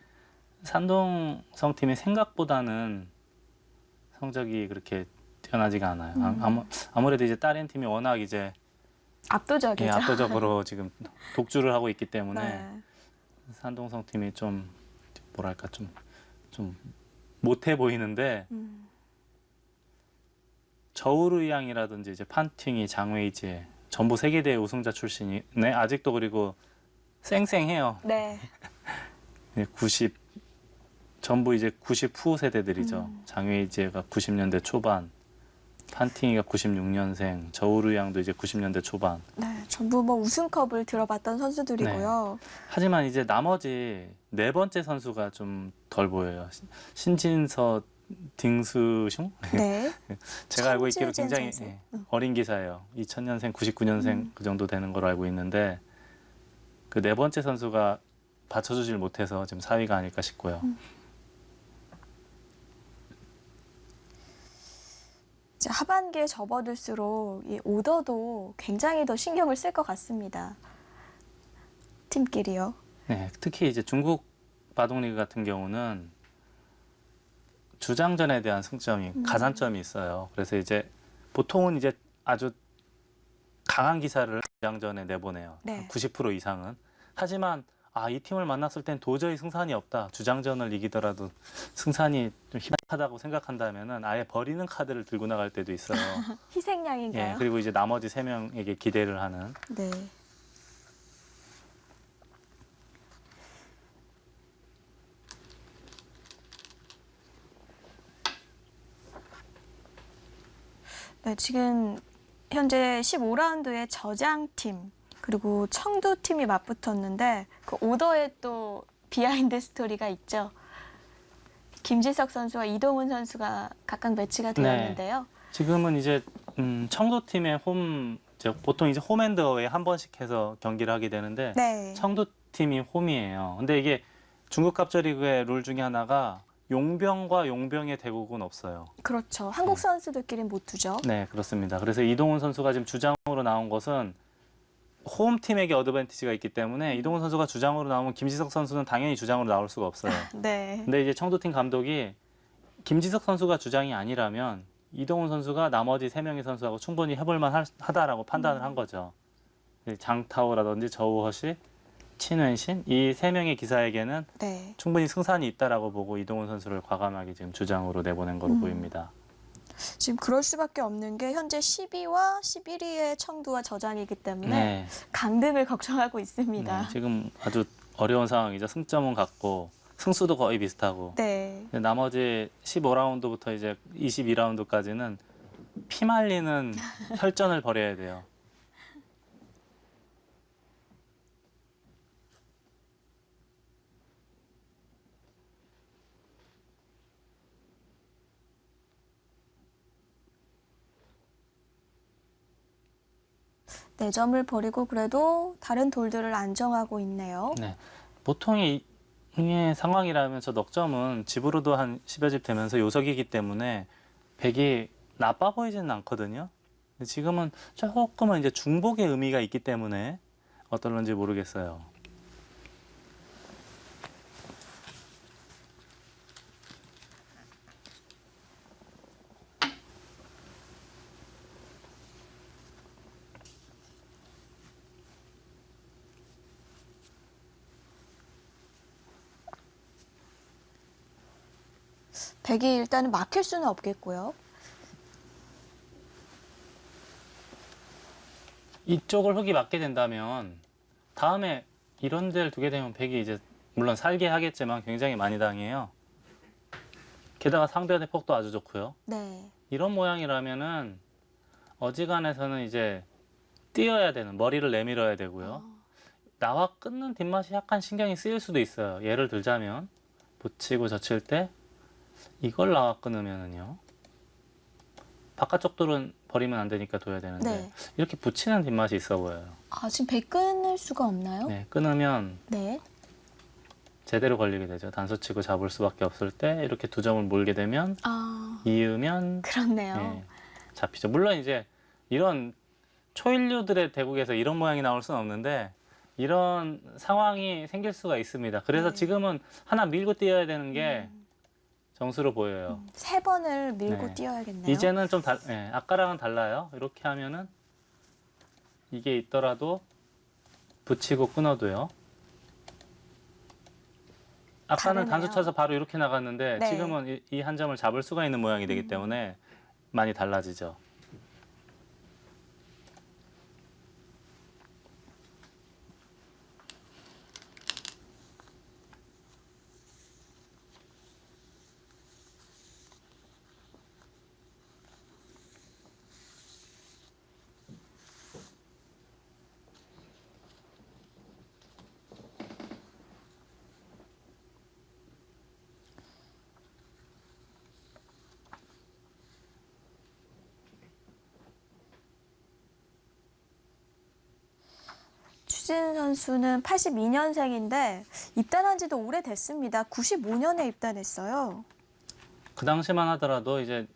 산동성 팀이 생각보다는 성적이 그렇게 뛰어나지가 않아요. 아무래도 이제 따렌 팀이 워낙 이제 압도적이죠. 예, 압도적으로 지금 독주를 하고 있기 때문에 네. 산동성 팀이 좀 뭐랄까 좀 못해 보이는데 저우르양이라든지 이제 판팅이 장웨이지 전부 세계대회 우승자 출신이네. 아직도 그리고 쌩쌩해요. 네. 90 전부 이제 90후 세대들이죠. 장웨이지가 90년대 초반, 판팅이가 96년생, 저우르양도 이제 90년대 초반. 네, 전부 뭐 우승컵을 들어봤던 선수들이고요. 하지만 이제 나머지 네 번째 선수가 좀 덜 보여요. 신진서 딩수슝? 네. 제가 알고 있기로 천지진 굉장히 선수. 어린 기사예요. 2000년생, 99년생 그 정도 되는 걸로 알고 있는데 그 네 번째 선수가 받쳐주질 못해서 지금 4위가 아닐까 싶고요. 이제 하반기에 접어들수록 이 오더도 굉장히 더 신경을 쓸 것 같습니다. 팀끼리요. 네, 특히 이제 중국 바둑리그 같은 경우는 주장전에 대한 승점이 가산점이 있어요. 그래서 이제 보통은 이제 아주 강한 기사를 주장전에 내보내요. 네. 90% 이상은. 하지만 이 팀을 만났을 땐 도저히 승산이 없다. 주장전을 이기더라도 승산이 좀 희박하다고 생각한다면은 아예 버리는 카드를 들고 나갈 때도 있어요. 희생양인가요? 예, 그리고 이제 나머지 세 명에게 기대를 하는. 네. 네, 지금 현재 15라운드에 저장팀 그리고 청두팀이 맞붙었는데 그 오더에 또 비하인드 스토리가 있죠. 김지석 선수와 이동훈 선수가 각각 매치가 되었는데요. 지금은 이제 청도팀의 보통 이제 홈앤더웨이 한 번씩 해서 경기를 하게 되는데 네. 청도팀이 홈이에요. 근데 이게 중국 갑절리그의 룰 중에 하나가 용병과 용병의 대국은 없어요. 그렇죠. 한국 선수들끼리는 못 두죠. 네, 그렇습니다. 그래서 이동훈 선수가 지금 주장으로 나온 것은 홈팀에게 어드밴티지가 있기 때문에 이동훈 선수가 주장으로 나오면 김지석 선수는 당연히 주장으로 나올 수가 없어요. 네. 근데 이제 청도팀 감독이 김지석 선수가 주장이 아니라면 이동훈 선수가 나머지 3명의 선수하고 충분히 해볼만 하다라고 판단을 한 거죠. 장타오라든지 저우허시, 친웬신 이 3명의 기사에게는 네. 충분히 승산이 있다라고 보고 이동훈 선수를 과감하게 지금 주장으로 내보낸 거로 보입니다. 지금 그럴 수밖에 없는 게 현재 10위와 11위의 청두와 저장이기 때문에 네. 강등을 걱정하고 있습니다. 네, 지금 아주 어려운 상황이죠. 승점은 같고 승수도 거의 비슷하고. 네. 근데 나머지 15라운드부터 이제 22라운드까지는 피말리는 혈전을 벌여야 돼요. 네 점을 버리고 그래도 다른 돌들을 안정하고 있네요. 네. 보통의 의 상황이라면 저 넉점은 집으로도 한 10여 집 되면서 요석이기 때문에 백이 나빠 보이지는 않거든요. 근데 지금은 조금은 이제 중복의 의미가 있기 때문에 어떨런지 모르겠어요. 백이 일단은 막힐 수는 없겠고요. 이쪽을 흙이 맞게 된다면 다음에 이런 데를 두게 되면 백이 이제 물론 살게 하겠지만 굉장히 많이 당해요. 게다가 상변의 폭도 아주 좋고요. 네. 이런 모양이라면은 어지간해서는 이제 뛰어야 되는 머리를 내밀어야 되고요. 나와 끊는 뒷맛이 약간 신경이 쓰일 수도 있어요. 예를 들자면 붙이고 젖힐 때 이걸 나와 끊으면은요. 바깥쪽 돌은 버리면 안 되니까 둬야 되는데 네. 이렇게 붙이는 뒷맛이 있어 보여요. 아, 지금 백 끊을 수가 없나요? 네, 끊으면 네. 제대로 걸리게 되죠. 단수 치고 잡을 수밖에 없을 때 이렇게 두 점을 몰게 되면 아, 이으면 그렇네요. 네, 잡히죠. 물론 이제 이런 초인류들의 대국에서 이런 모양이 나올 수는 없는데 이런 상황이 생길 수가 있습니다. 그래서 네. 지금은 하나 밀고 뛰어야 되는 게 정수로 보여요. 3번을 밀고 네. 뛰어야겠네요. 이제는 좀 아까랑은 달라요. 이렇게 하면은 이게 있더라도 붙이고 끊어도요. 아까는 다르네요. 단수 쳐서 바로 이렇게 나갔는데 네. 지금은 이 한 점을 잡을 수가 있는 모양이 되기 때문에 많이 달라지죠. 추진 선수는 82년생인데 입단한 지도 오래됐습니다. 95년에 입단했어요. 그 당시만 하더라도 이제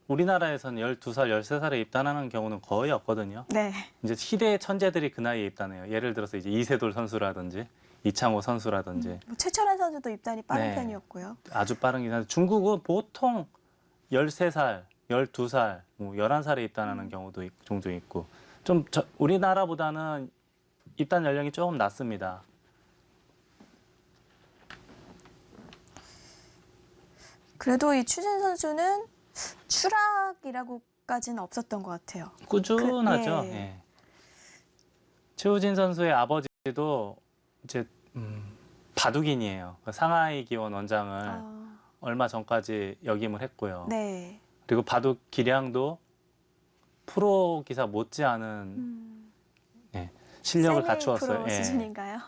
우리나라에서는 12살, 13살에 입단하는 경우는 거의 없거든요. 네. 이제 시대의 천재들이 그 나이에 입단해요. 예를 들어서 이제 이세돌 선수라든지 이창호 선수라든지 뭐 최철환 선수도 입단이 빠른 네. 편이었고요. 아주 빠른 기사. 중국은 보통 13살, 12살, 뭐 11살에 입단하는 경우도 종종 있고 좀 우리나라보다는 입단 연령이 조금 낮습니다. 그래도 이 추진 선수는 추락이라고까지는 없었던 것 같아요. 꾸준하죠. 예. 예. 최우진 선수의 아버지도 이제 바둑인이에요. 상하이 기원 원장을 아, 얼마 전까지 역임을 했고요. 네. 그리고 바둑 기량도 프로 기사 못지않은 실력을 세미 갖추었어요. 프로 예. 수준인가요?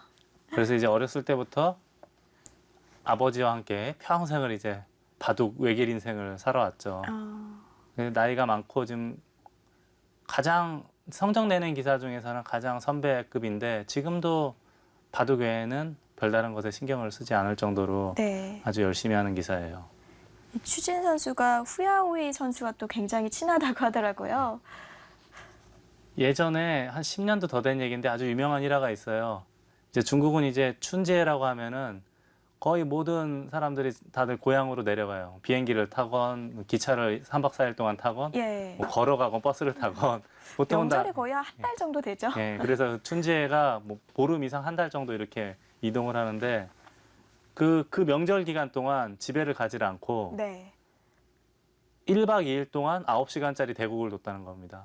그래서 이제 어렸을 때부터 아버지와 함께 평생을 이제 바둑 외길 인생을 살아왔죠. 아, 나이가 많고 지금 가장 성적 내는 기사 중에서는 가장 선배급인데 지금도 바둑 외에는 별다른 것에 신경을 쓰지 않을 정도로 네. 아주 열심히 하는 기사예요. 이 추진 선수가 후야오이 선수와 또 굉장히 친하다고 하더라고요. 예전에 한 10년도 더 된 얘기인데 아주 유명한 일화가 있어요. 이제 중국은 이제 춘제라고 하면은 거의 모든 사람들이 다들 고향으로 내려가요. 비행기를 타건 기차를 3박 4일 동안 타건 예. 뭐 걸어가건 버스를 타건 보통은 다 명절이 거의 한 달 정도 되죠. 예, 그래서 춘제가 뭐 보름 이상 한 달 정도 이렇게 이동을 하는데 그 명절 기간 동안 집에를 가지를 않고 네. 1박 2일 동안 9시간짜리 대국을 뒀다는 겁니다.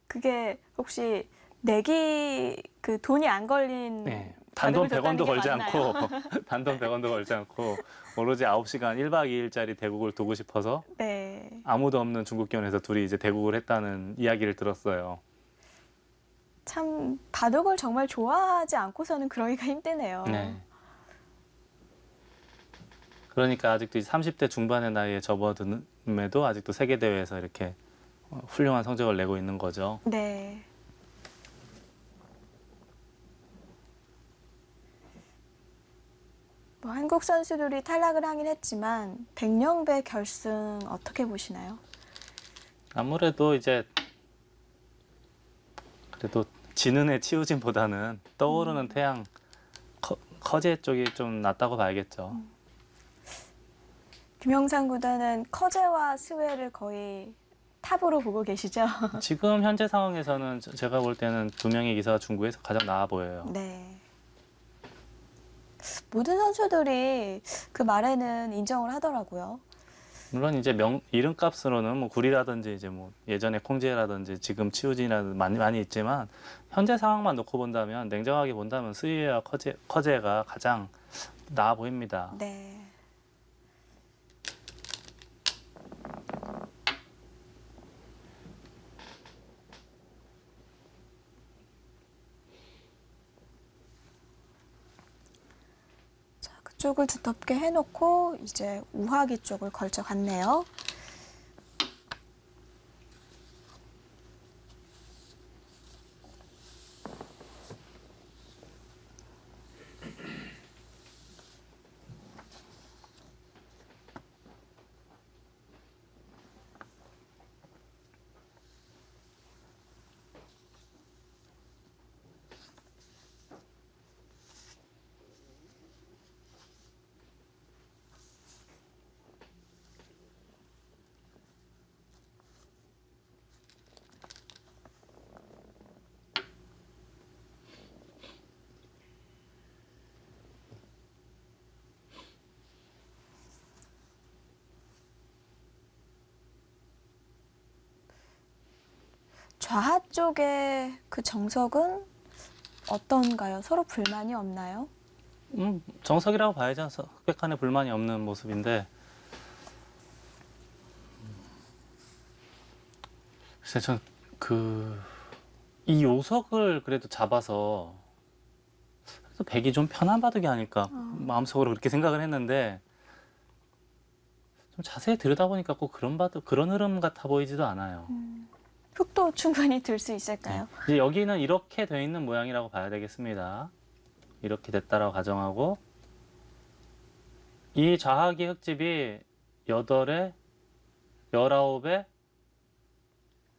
그게 혹시 내기 그 돈이 안 걸린 네. 단돈 다름을 100원도 뒀다는 걸지 게 맞나요? 않고 단돈 100원도 걸지 않고 오로지 9시간 1박 2일짜리 대국을 두고 싶어서 네. 아무도 없는 중국견에서 둘이 이제 대국을 했다는 이야기를 들었어요. 참 바둑을 정말 좋아하지 않고서는 그러기가 힘드네요. 네. 그러니까 아직도 30대 중반의 나이에 접어듦에도 아직도 세계 대회에서 이렇게 훌륭한 성적을 내고 있는 거죠. 네. 뭐 한국 선수들이 탈락을 하긴 했지만 백령배 결승 어떻게 보시나요? 아무래도 이제 그래도 지는 애 치우진보다는 떠오르는 태양 커제 쪽이 좀 낫다고 봐야겠죠. 김영상 구단은 커제와 스웨를 거의 탑으로 보고 계시죠? 지금 현재 상황에서는 제가 볼 때는 두 명의 기사가 중국에서 가장 나아 보여요. 네. 모든 선수들이 그 말에는 인정을 하더라고요. 물론 이제 이름값으로는 뭐 구리라든지 이제 뭐 예전에 콩지혜라든지 지금 치우진이라든지 많이 있지만 현재 상황만 놓고 본다면 냉정하게 본다면 스위와 커제가 가장 나아 보입니다. 네. 자, 그쪽을 두텁게 해놓고 이제 우하기 쪽을 걸쳐 갔네요. 좌하 쪽의 그 정석은 어떤가요? 서로 불만이 없나요? 정석이라고 봐야죠. 흑백한에 불만이 없는 모습인데 글쎄 전 이 요석을 그래도 잡아서 그래도 백이 좀 편한 바둑이 아닐까 마음속으로 그렇게 생각을 했는데 좀 자세히 들여다보니까 꼭 그런 흐름 같아 보이지도 않아요. 흙도 충분히 들 수 있을까요? 이제 여기는 이렇게 돼 있는 모양이라고 봐야 되겠습니다. 이렇게 됐다라고 가정하고 이 좌하기 흙집이 8에 19에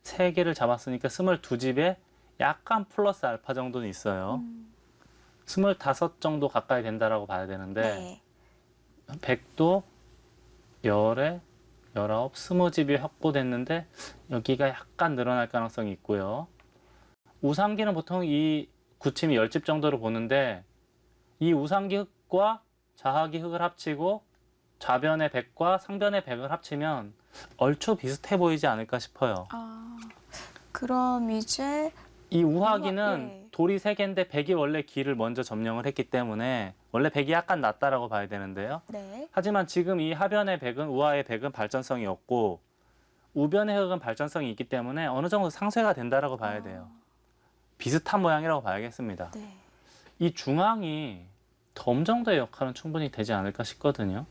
3개를 잡았으니까 22집에 약간 플러스 알파 정도는 있어요. 25 정도 가까이 된다라고 봐야 되는데 네. 100도 10에 19, 20집이 확보됐는데 여기가 약간 늘어날 가능성이 있고요. 우상기는 보통 이 구침이 10집 정도로 보는데 이 우상기 흙과 좌하기 흙을 합치고 좌변의 100과 상변의 100을 합치면 얼추 비슷해 보이지 않을까 싶어요. 아, 그럼 이제 이 우하기는 네. 돌이 3개인데 100이 원래 기를 먼저 점령을 했기 때문에 원래 100이 약간 낮다라고 봐야 되는데요. 네. 하지만 지금 이 하변의 100은 우하의 100은 발전성이 없고 우변의 흙은 발전성이 있기 때문에 어느 정도 상쇄가 된다라고 봐야 돼요. 비슷한 모양이라고 봐야겠습니다. 네. 이 중앙이 덤 정도의 역할은 충분히 되지 않을까 싶거든요.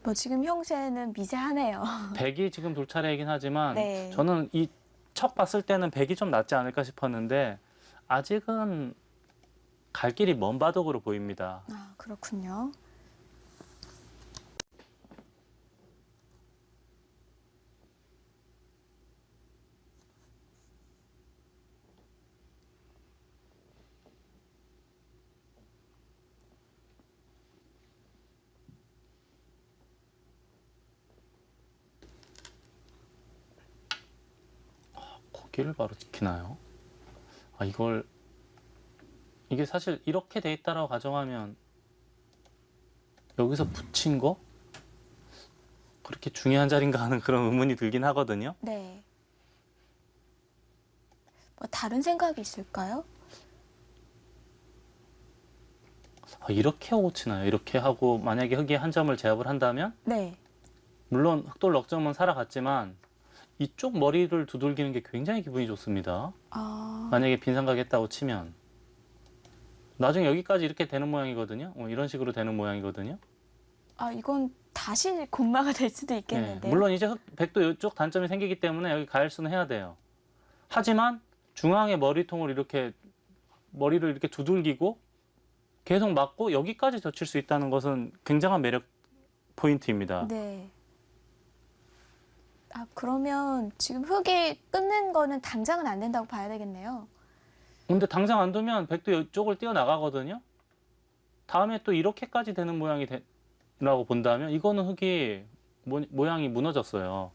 뭐 지금 형세는 미세하네요. 100이 지금 돌차례이긴 하지만 네. 저는 이 척 봤을 때는 100이 좀 낫지 않을까 싶었는데 아직은 갈 길이 먼 바둑으로 보입니다. 아, 그렇군요. 고기를 바로 지키나요? 아, 이게 사실 이렇게 돼 있다라고 가정하면 여기서 붙인 거? 그렇게 중요한 자리인가 하는 그런 의문이 들긴 하거든요. 네. 뭐 다른 생각이 있을까요? 아, 이렇게 하고 치나요? 이렇게 하고 만약에 흑이 한 점을 제압을 한다면 네. 물론 흑돌 넉점은 살아갔지만 이쪽 머리를 두들기는 게 굉장히 기분이 좋습니다. 아, 만약에 빈상각 했다고 치면 나중에 여기까지 이렇게 되는 모양이거든요. 이런 식으로 되는 모양이거든요. 아, 이건 다시 공마가 될 수도 네, 있겠는데요. 물론 이제 백도 이쪽 단점이 생기기 때문에 여기 가열 수는 해야 돼요. 하지만 중앙의 머리통을 이렇게 머리를 이렇게 두들기고 계속 맞고 여기까지 젖힐 수 있다는 것은 굉장한 매력 포인트입니다. 네. 아, 그러면 지금 흑이 끊는 거는 당장은 안 된다고 봐야 되겠네요. 근데 당장 안 두면 백도 이쪽을 뛰어나가거든요. 다음에 또 이렇게까지 되는 모양이라고 본다면 이거는 흑이 모양이 무너졌어요.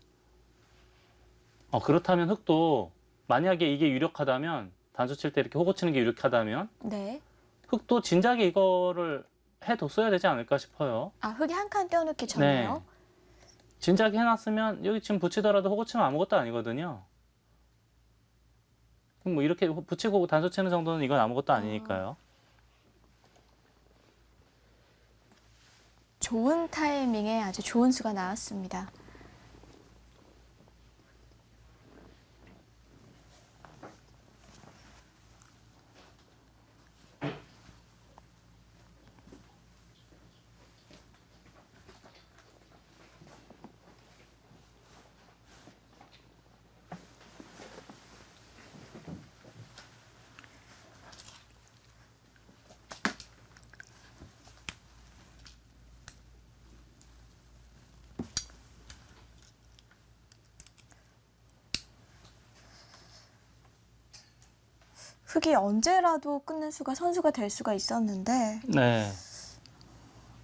그렇다면 흑도 만약에 이게 유력하다면 단수 칠 때 이렇게 호구 치는 게 유력하다면 네. 흑도 진작에 이거를 해뒀어야 되지 않을까 싶어요. 아, 흑이 한 칸 떼어놓기 전에요? 네. 진작에 해놨으면 여기 지금 붙이더라도 호구 치면 아무것도 아니거든요. 그럼 뭐 이렇게 붙이고 단수 치는 정도는 이건 아무것도 아니니까요. 좋은 타이밍에 아주 좋은 수가 나왔습니다. 흑이 언제라도 끊는 수가 선수가 될 수가 있었는데 네.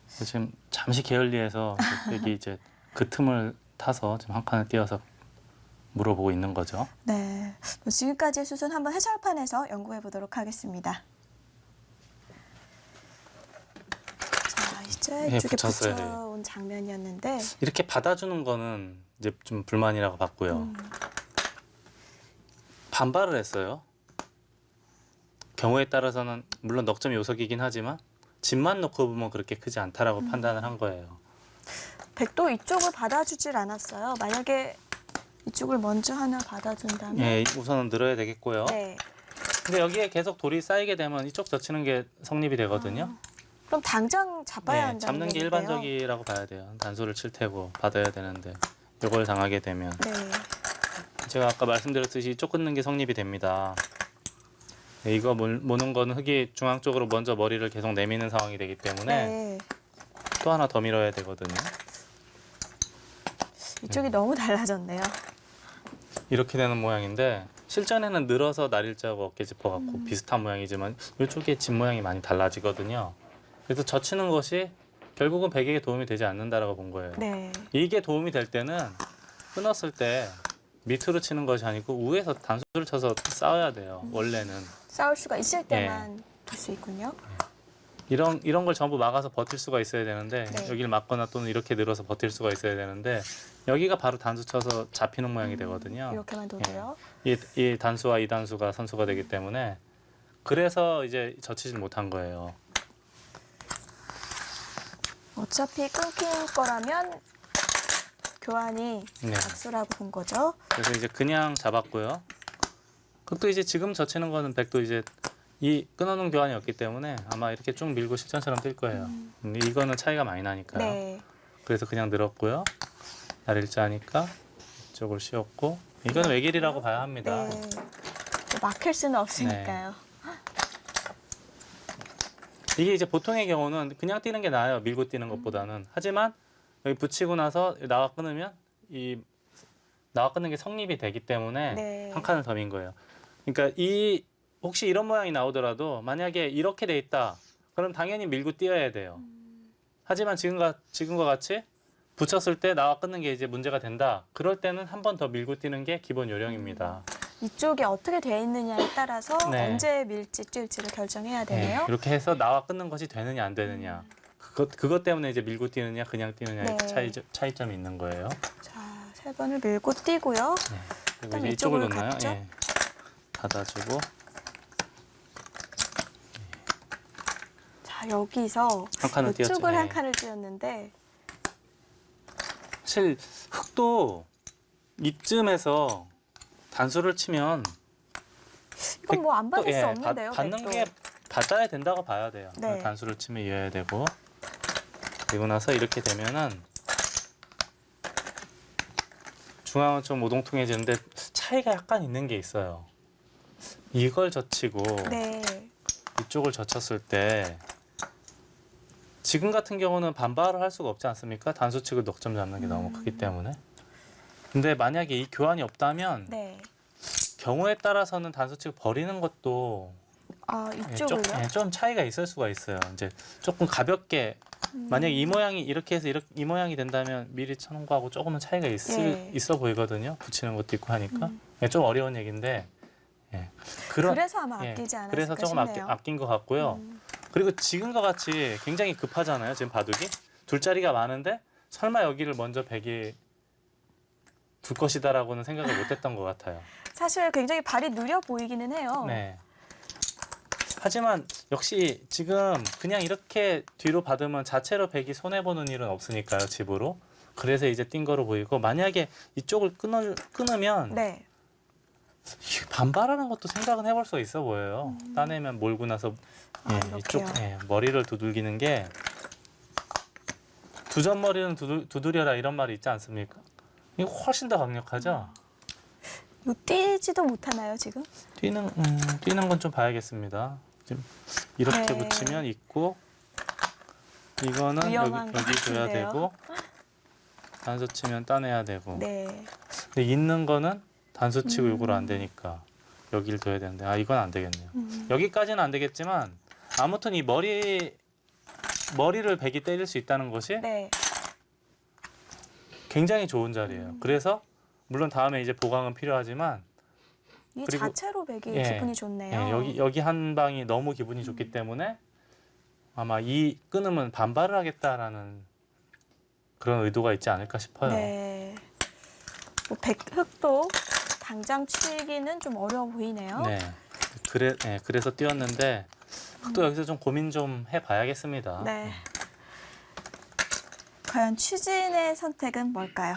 지금 잠시 게을리해서 여기 이제 그 틈을 타서 지금 한 칸을 띄어서 물어보고 있는 거죠. 네, 뭐 지금까지의 수순 한번 해설판에서 연구해 보도록 하겠습니다. 자, 이제 네, 이쪽에 붙였어요. 붙여온 장면이었는데 이렇게 받아주는 거는 이제 좀 불만이라고 봤고요. 반발을 했어요. 경우에 따라서는 물론 넉점이 요석이긴 하지만 집만 놓고 보면 그렇게 크지 않다라고 판단을 한 거예요. 백도 이쪽을 받아주질 않았어요. 만약에 이쪽을 먼저 하나 받아준다면 예, 우선은 늘어야 되겠고요. 네. 근데 여기에 계속 돌이 쌓이게 되면 이쪽 젖히는 게 성립이 되거든요. 그럼 당장 잡아야 네, 한다는 잡는 게 얘기인데요. 일반적이라고 봐야 돼요. 단수를 칠 테고 받아야 되는데 이걸 당하게 되면 네. 제가 아까 말씀드렸듯이 이쪽 끊는 게 성립이 됩니다. 네, 이거 모는 거는 흑이 중앙 쪽으로 먼저 머리를 계속 내미는 상황이 되기 때문에 네. 또 하나 더 밀어야 되거든요. 이쪽이 너무 달라졌네요. 이렇게 되는 모양인데 실전에는 늘어서 날일자하고 어깨 짚어갖고 비슷한 모양이지만 이쪽에 집 모양이 많이 달라지거든요. 그래서 젖히는 것이 결국은 백에게 도움이 되지 않는다라고 본 거예요. 네. 이게 도움이 될 때는 끊었을 때 밑으로 치는 것이 아니고 위에서 단수를 쳐서 싸워야 돼요. 원래는 싸울 수가 있을 때만 될 수 있군요. 이런 걸 전부 막아서 버틸 수가 있어야 되는데 네. 여기를 막거나 또는 이렇게 늘어서 버틸 수가 있어야 되는데 여기가 바로 단수 쳐서 잡히는 모양이 되거든요. 이렇게만 둬도요. 이 단수와 이 단수가 선수가 되기 때문에 그래서 이제 젖히질 못한 거예요. 어차피 끊긴 거라면 교환이 네. 악수라고 본 거죠. 그래서 이제 그냥 잡았고요. 흑도 이제 지금 젖히는 거는 백도 이제 이 끊어놓은 교환이 없기 때문에 아마 이렇게 쭉 밀고 실전처럼 뛸 거예요. 근데 이거는 차이가 많이 나니까요. 네. 그래서 그냥 늘었고요. 날일자니까 이쪽을 씌웠고 이거는 외길이라고 봐야 합니다. 네. 막힐 수는 없으니까요. 이게 이제 보통의 경우는 그냥 뛰는 게 나아요. 밀고 뛰는 것보다는. 하지만 여기 붙이고 나서 나와 끊으면 이 나와 끊는 게 성립이 되기 때문에 네. 한 칸을 더 민 거예요. 그러니까 이 혹시 이런 모양이 나오더라도 만약에 이렇게 돼 있다. 그럼 당연히 밀고 뛰어야 돼요. 하지만 지금과 같이 붙였을 때 나와 끊는 게 이제 문제가 된다. 그럴 때는 한 번 더 밀고 뛰는 게 기본 요령입니다. 이쪽이 어떻게 돼 있느냐에 따라서 네. 언제 밀지 뛸지를 결정해야 되네요. 네, 이렇게 해서 나와 끊는 것이 되느냐 안 되느냐. 그것 때문에 이제 밀고 뛰느냐 그냥 뛰느냐의 네. 차이점이 있는 거예요. 자, 3번을 밀고 뛰고요. 네. 그리고 그다음에 이제 이쪽을 이쪽을 놓나요? 갔죠? 예. 닫아주고 자, 여기서 한 칸을 띄웠죠. 이쪽을 예. 한 칸을 띄웠는데 사실 흙도 이쯤에서 단수를 치면 이건 뭐 안 받을 예, 수 없는데요. 받는 백도. 게 받아야 된다고 봐야 돼요. 네. 단수를 치면 이어야 되고 그리고 나서 이렇게 되면은 중앙은 좀 오동통해지는데 차이가 약간 있는 게 있어요. 이걸 젖히고 네. 이쪽을 젖혔을 때 지금 같은 경우는 반발을 할 수가 없지 않습니까? 단수 치고 넉점 잡는 게 너무 크기 때문에. 근데 만약에 이 교환이 없다면 네. 경우에 따라서는 단수 치고 버리는 것도 아, 좀, 이쪽을요? 좀 차이가 있을 수가 있어요. 이제 조금 가볍게 만약 이 모양이 이렇게 해서 이 모양이 된다면 미리 쳐놓은 거하고 조금은 차이가 예. 있어 보이거든요. 붙이는 것도 있고 하니까 좀 어려운 얘기인데 예. 그래서 아마 예. 아끼지 않았을까 그래서 조금 싶네요. 아낀 것 같고요. 그리고 지금과 같이 굉장히 급하잖아요. 지금 바둑이 둘 자리가 많은데 설마 여기를 먼저 백이 둘 것이다라고는 생각을 못했던 것 같아요. 사실 굉장히 발이 느려 보이기는 해요. 네. 하지만 역시 지금 그냥 이렇게 뒤로 받으면 자체로 백이 손해 보는 일은 없으니까요. 집으로. 그래서 이제 뛴 거로 보이고 만약에 이쪽을 끊으면 네. 반발하는 것도 생각은 해볼 수 있어 보여요. 따내면 몰고 나서 예, 이렇게요. 이쪽 머리를 두들기는 게 두 점 머리는 두드려라 이런 말이 있지 않습니까? 이거 훨씬 더 강력하죠. 이거 뛰지도 못하나요 지금? 뛰는 건 좀 봐야겠습니다. 지금 이렇게 네. 붙이면 있고 이거는 위험한 것 여기 둬야 같은데요. 되고 단수 치면 따내야 되고 네. 근데 있는 거는 단수 치고 요거를 안 되니까 여기를 둬야 되는데 이건 안 되겠네요. 여기까지는 안 되겠지만 아무튼 이 머리를 백이 때릴 수 있다는 것이 네. 굉장히 좋은 자리예요. 그래서 물론 다음에 이제 보강은 필요하지만 이 그리고- 자체로 백이 예, 기분이 좋네요. 예, 여기 한 방이 너무 기분이 좋기 때문에 아마 이 끊으면 반발을 하겠다라는 그런 의도가 있지 않을까 싶어요. 네. 뭐 백흑도 당장 치기는 좀 어려워 보이네요. 네. 그래서 뛰었는데 또 여기서 좀 고민 좀 해봐야겠습니다. 네. 과연 추진의 선택은 뭘까요?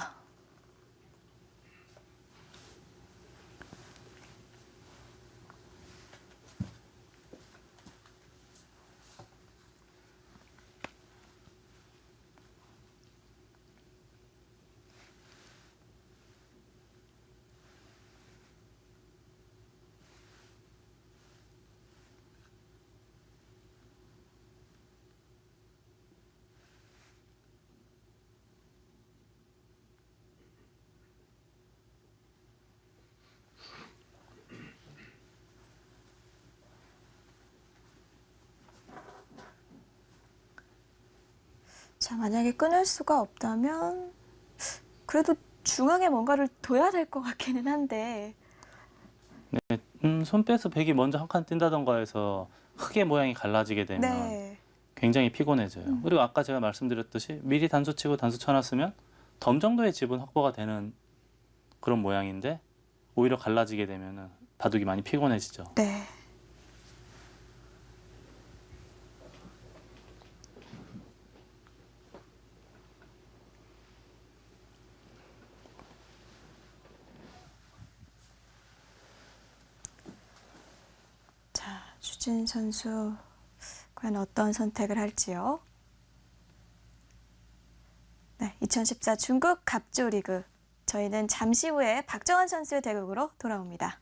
자, 만약에 끊을 수가 없다면 그래도 중앙에 뭔가를 둬야 될 것 같기는 한데 손 빼서 백이 먼저 한 칸 뛴다던가 해서 흙의 모양이 갈라지게 되면 네. 굉장히 피곤해져요. 그리고 아까 제가 말씀드렸듯이 미리 단수 치고 단수 쳐놨으면 덤 정도의 집은 확보가 되는 그런 모양인데 오히려 갈라지게 되면 바둑이 많이 피곤해지죠. 네. 자, 추진 선수 과연 어떤 선택을 할지요? 네, 2014 중국 갑조 리그. 저희는 잠시 후에 박정환 선수의 대국으로 돌아옵니다.